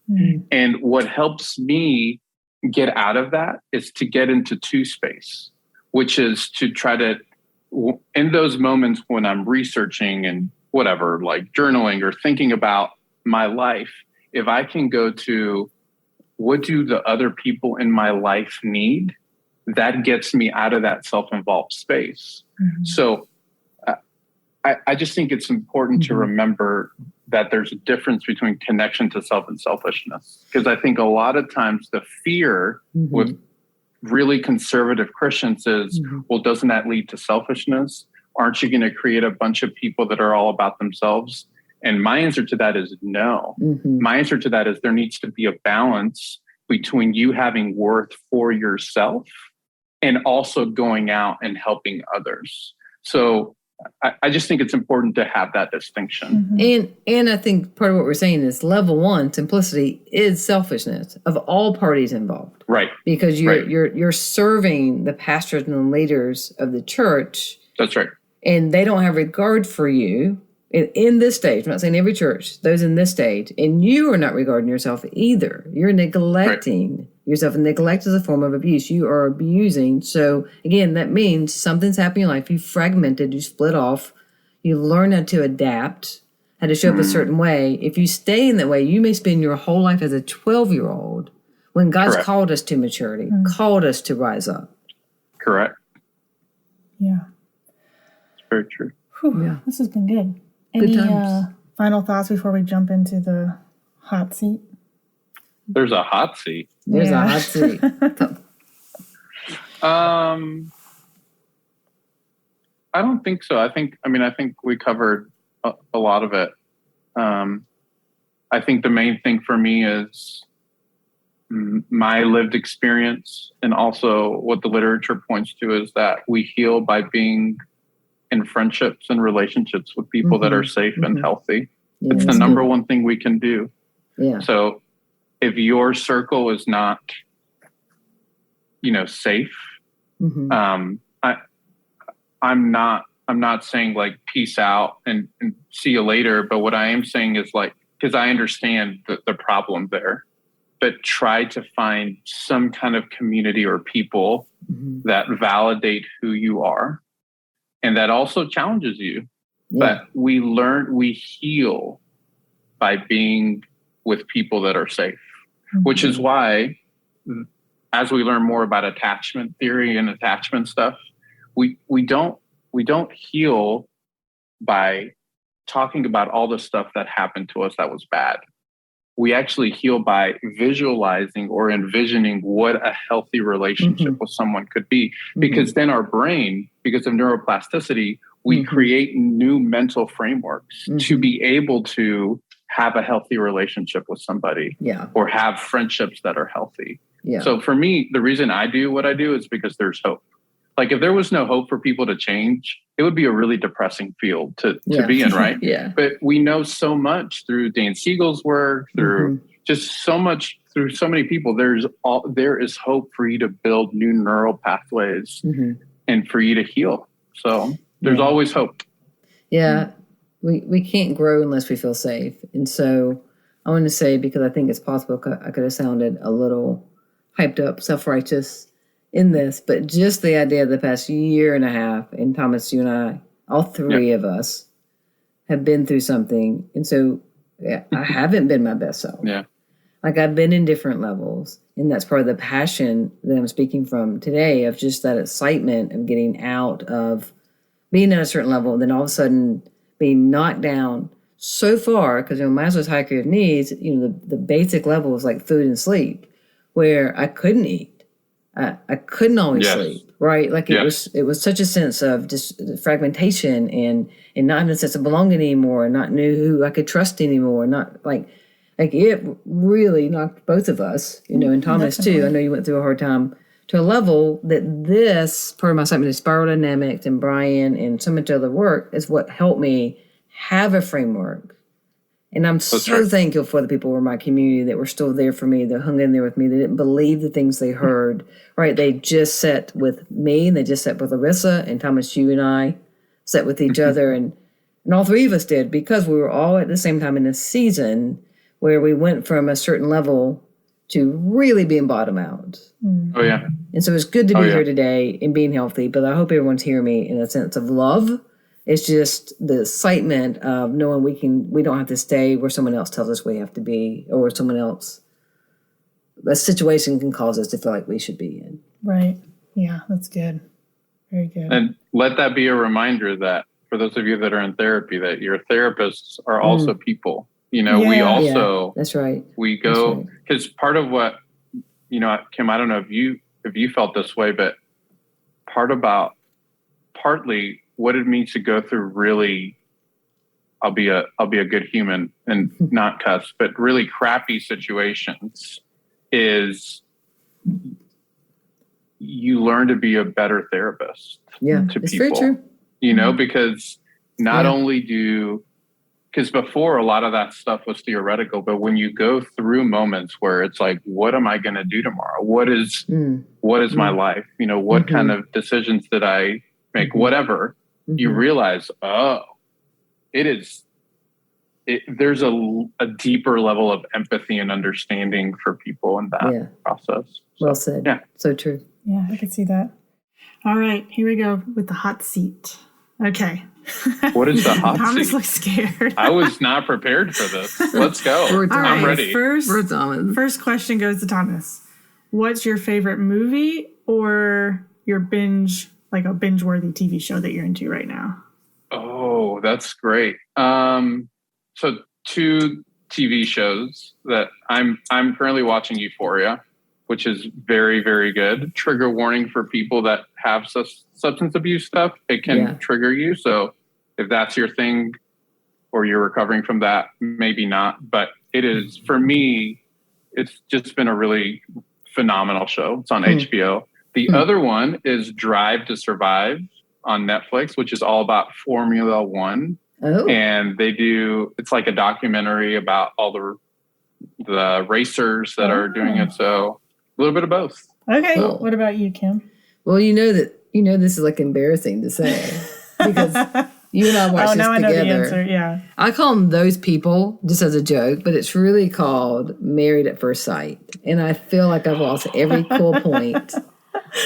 And what helps me get out of that is to get into 2 space, which is to try to, in those moments when I'm researching and whatever, like journaling or thinking about my life, if I can go to, what do the other people in my life need? That gets me out of that self-involved space. So I just think it's important to remember that there's a difference between connection to self and selfishness. Because I think a lot of times the fear with really conservative Christians is, well, doesn't that lead to selfishness? Aren't you going to create a bunch of people that are all about themselves? And my answer to that is no. My answer to that is there needs to be a balance between you having worth for yourself and also going out and helping others. So I just think it's important to have that distinction. And I think part of what we're saying is level 1, simplicity, is selfishness of all parties involved. Right. Because you're serving the pastors and the leaders of the church. That's right. And they don't have regard for you. in this stage, I'm not saying every church, those in this stage, and you are not regarding yourself either. You're neglecting yourself, and neglect is a form of abuse. You are abusing. So again, that means something's happened in your life. You fragmented, you split off, you learn how to adapt, how to show up a certain way. If you stay in that way, you may spend your whole life as a 12-year-old when God's called us to maturity, called us to rise up. Correct. Yeah. It's very true. Whew, Yeah. This has been good. Good Any times. final thoughts before we jump into the hot seat? There's a hot seat. There's a hot seat. I don't think so. I think we covered a lot of it. I think the main thing for me is my lived experience, and also what the literature points to is that we heal by being in friendships and relationships with people that are safe and healthy. Yeah, it's the number one thing we can do. Yeah. So if your circle is not, safe, I'm not saying like peace out and see you later. But what I am saying is like, because I understand the problem there, but try to find some kind of community or people that validate who you are. And that also challenges you. Yeah. But we heal by being with people that are safe, which is why, as we learn more about attachment theory and attachment stuff, we don't heal by talking about all the stuff that happened to us that was bad. We actually heal by visualizing or envisioning what a healthy relationship with someone could be. Because then our brain, because of neuroplasticity, we create new mental frameworks to be able to have a healthy relationship with somebody or have friendships that are healthy. Yeah. So for me, the reason I do what I do is because there's hope. Like if there was no hope for people to change, it would be a really depressing field to be in, right? But we know so much through Dan Siegel's work, through just so much, through so many people, there is hope for you to build new neural pathways and for you to heal. So there's always hope. Yeah. We can't grow unless we feel safe. And so I want to say, because I think it's possible I could have sounded a little hyped up, self-righteous in this, but just the idea of the past year and a half, and Thomas, you and I, all three of us have been through something. And so I haven't been my best self. Yeah. Like I've been in different levels. And that's part of the passion that I'm speaking from today, of just that excitement of getting out of being at a certain level, and then all of a sudden being knocked down so far, because Maslow's hierarchy of needs, the basic level is like food and sleep, where I couldn't eat. I couldn't always sleep, right? Like it was such a sense of just fragmentation and not having a sense of belonging anymore, and not knew who I could trust anymore. Not like it really knocked both of us, and Thomas too. I know you went through a hard time to a level that this part of my assignment is spiral dynamics and Brian and so much other work is what helped me have a framework. And I'm so thankful for the people in my community that were still there for me, that hung in there with me, they didn't believe the things they heard, right? They just sat with me, and they just sat with Larissa, and Thomas, you and I sat with each other, and all three of us did, because we were all at the same time in a season where we went from a certain level to really being bottom out. Oh, yeah. And so it's good to be here today and being healthy, but I hope everyone's hearing me in a sense of love. It's just the excitement of knowing we don't have to stay where someone else tells us we have to be, or where someone else, a situation can cause us to feel like we should be in. Right. Yeah, that's good. Very good. And let that be a reminder that for those of you that are in therapy, that your therapists are also people. We also, that's right. We go, because part of what, Kim, I don't know if you felt this way, but partly what it means to go through really, I'll be a good human and not cuss, but really crappy situations is you learn to be a better therapist to it's people. Very true. Because not only because before a lot of that stuff was theoretical, but when you go through moments where it's like, what am I going to do tomorrow? What is my life? What kind of decisions did I make? Whatever. You realize, there's a deeper level of empathy and understanding for people in that process. Well said. Yeah. So true. Yeah, I could see that. All right, here we go with the hot seat. Okay. What is the hot Thomas seat? looks scared. I was not prepared for this. Let's go. I'm ready. First question goes to Thomas. What's your favorite movie or your binge-worthy TV show that you're into right now? Oh, that's great. So 2 TV shows that I'm currently watching Euphoria, which is very, very good. Trigger warning for people that have substance abuse stuff. It can trigger you. So if that's your thing or you're recovering from that, maybe not. But it is, for me, it's just been a really phenomenal show. It's on HBO. The other one is Drive to Survive on Netflix, which is all about Formula One. Oh. And it's like a documentary about all the racers that are doing it. So a little bit of both. Okay. Cool. What about you, Kim? Well, this is like embarrassing to say because you and I watched this together. I know the answer. Yeah. I call them Those People just as a joke, but it's really called Married at First Sight. And I feel like I've lost every cool point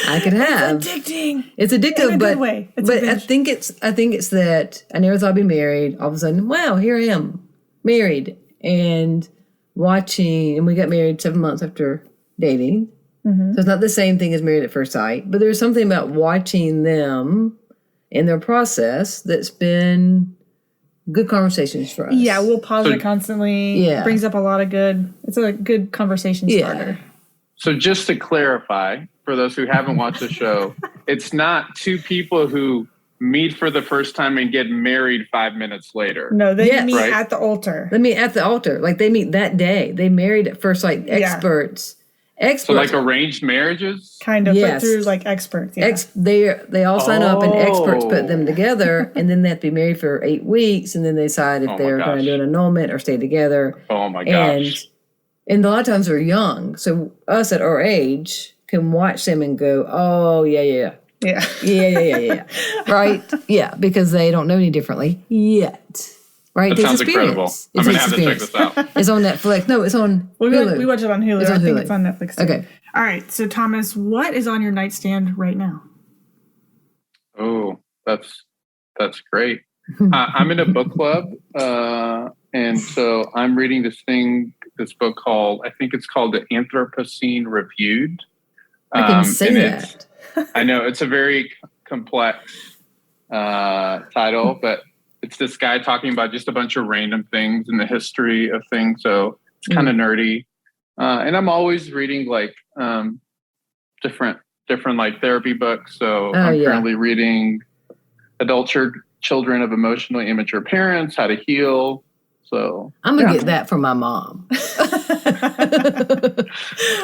I could have. It's addicting. It's addictive, in a good way. But I think it's that I never thought I'd be married. All of a sudden, wow, here I am, married and watching. And we got married 7 months after dating. Mm-hmm. So it's not the same thing as Married at First Sight, but there's something about watching them in their process that's been good conversations for us. Yeah, we'll pause it constantly. Yeah. It brings up a lot of it's a good conversation starter. So just to clarify, for those who haven't watched the show, it's not 2 people who meet for the first time and get married 5 minutes later. No, they meet at the altar. They meet at the altar. Like they meet that day. They married at first sight. Experts. So like arranged marriages? Kind of, but through like experts. Yeah. They all sign up and experts put them together and then they have to be married for 8 weeks and then they decide if they're going to do an annulment or stay together. Oh my gosh. And a lot of times they're young. So us at our age can watch them and go, oh, yeah. Right? Yeah, because they don't know any differently yet. Right? That sounds incredible. I'm going to have to check this out. It's on Netflix. No, it's on Hulu. We watch it on Hulu. I think it's on Netflix too. Okay. All right. So, Thomas, what is on your nightstand right now? Oh, that's great. I'm in a book club. And so I'm reading this book called, I think it's called The Anthropocene Reviewed. I can say that. I know it's a very complex title, but it's this guy talking about just a bunch of random things in the history of things. So it's kind of nerdy. And I'm always reading like different like therapy books. So I'm currently reading Adult Children of Emotionally Immature Parents, How to Heal. So I'm going to get that from my mom.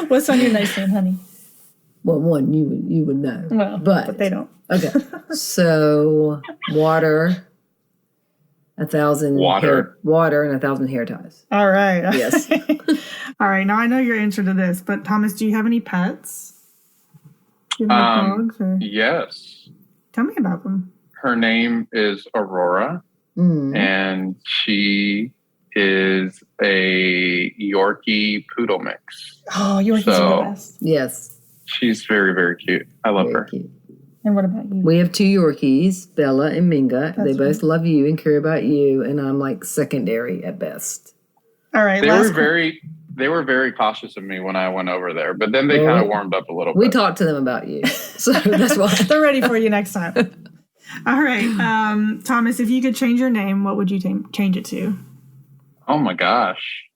What's on your nightstand, honey? Well, one, you would know. Well, but they don't. Okay. So water. 1,000 water and 1,000 hair ties. All right. Yes. All right. Now I know your answer to this, but Thomas, do you have any pets? Do you have any dogs? Or? Yes. Tell me about them. Her name is Aurora, and she is a Yorkie poodle mix. Oh, Yorkies are the best. Yes. She's very, very cute. I love her. Cute. And what about you? We have 2 Yorkies, Bella and Minga. They both love you and care about you, and I'm like secondary at best. All right. They were very cautious of me when I went over there, but then they kind of warmed up a little bit. We talked to them about you, so that's why they're ready for you next time. All right, Thomas, if you could change your name, what would you change it to? Oh my gosh.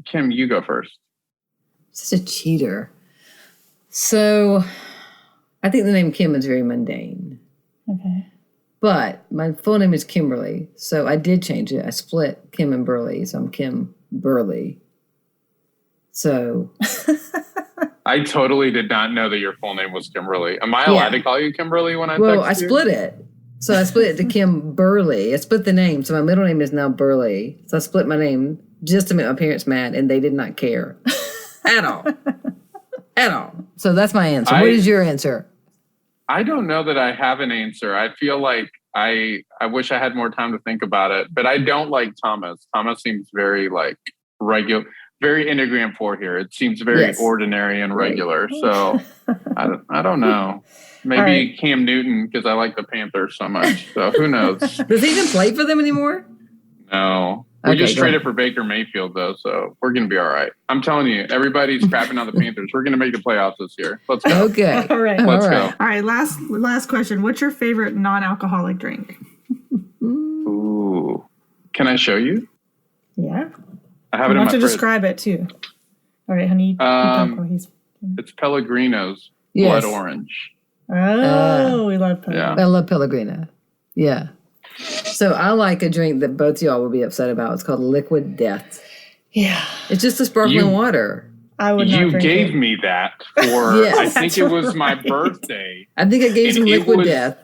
Kim, you go first. Such a cheater. So, I think the name Kim is very mundane. Okay. But my full name is Kimberly, so I did change it. I split Kim and Burley, so I'm Kim Burley. So. I totally did not know that your full name was Kimberly. Am I allowed to call you Kimberly when I text you? Well, I split it. So I split it to Kim Burley. I split the name, so my middle name is now Burley. So I split my name just to make my parents mad, and they did not care at all. At all. So that's my answer. What is your answer? I don't know that I have an answer. I feel like I wish I had more time to think about it, but I don't like Thomas. Thomas seems very like regular, very Enneagram 4 here. It seems very ordinary and regular. Right. So I don't know. Maybe Cam Newton, because I like the Panthers so much. So who knows? Does he even play for them anymore? No. We just traded for Baker Mayfield, though, so we're going to be all right. I'm telling you, everybody's crapping on the Panthers. We're going to make the playoffs this year. Let's go. Okay. All right. Let's go. All right, last question. What's your favorite non-alcoholic drink? Ooh. Can I show you? Yeah. I have it in my fridge. Describe it, too. All right, honey. It's Pellegrino's Blood Orange. Oh, we love Pellegrino. I love Pellegrino. Yeah. So I like a drink that both y'all will be upset about. It's called Liquid Death. Yeah. It's just a sparkling water. I would not drink it. You gave me that for, I think it was my birthday. I think I gave some Liquid Death.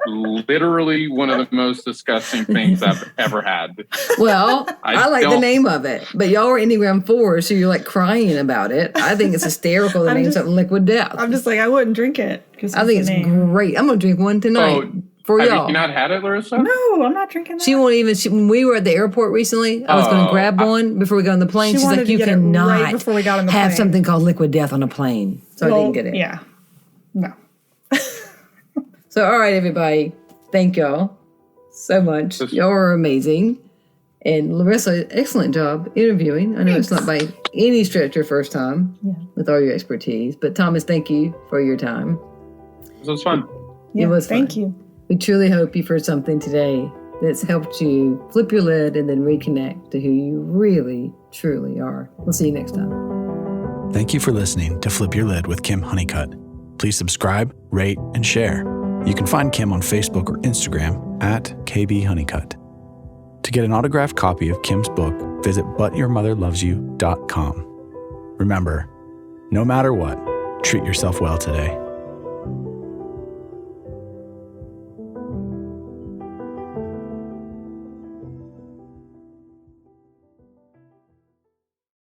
Literally one of the most disgusting things I've ever had. Well, I like the name of it, but y'all are Enneagram 4, so you're like crying about it. I think it's hysterical to name something Liquid Death. I'm just like, I wouldn't drink it. I think it's great. I'm going to drink one tonight. For y'all. Have you not had it, Larissa? No, I'm not drinking that. She won't even. When we were at the airport recently, I was going to grab one before we got on the plane. She's like, you cannot before we got on the have plane. Something called Liquid Death on a plane. So I didn't get it. Yeah. No. So, all right, everybody. Thank y'all so much. Y'all are amazing. And Larissa, excellent job interviewing. I know it's not by any stretch your first time with all your expertise. But Thomas, thank you for your time. This was fun. It was fun. Thank you. We truly hope you've heard something today that's helped you flip your lid and then reconnect to who you really, truly are. We'll see you next time. Thank you for listening to Flip Your Lid with Kim Honeycutt. Please subscribe, rate, and share. You can find Kim on Facebook or Instagram at KB Honeycutt. To get an autographed copy of Kim's book, visit butyourmotherlovesyou.com. Remember, no matter what, treat yourself well today.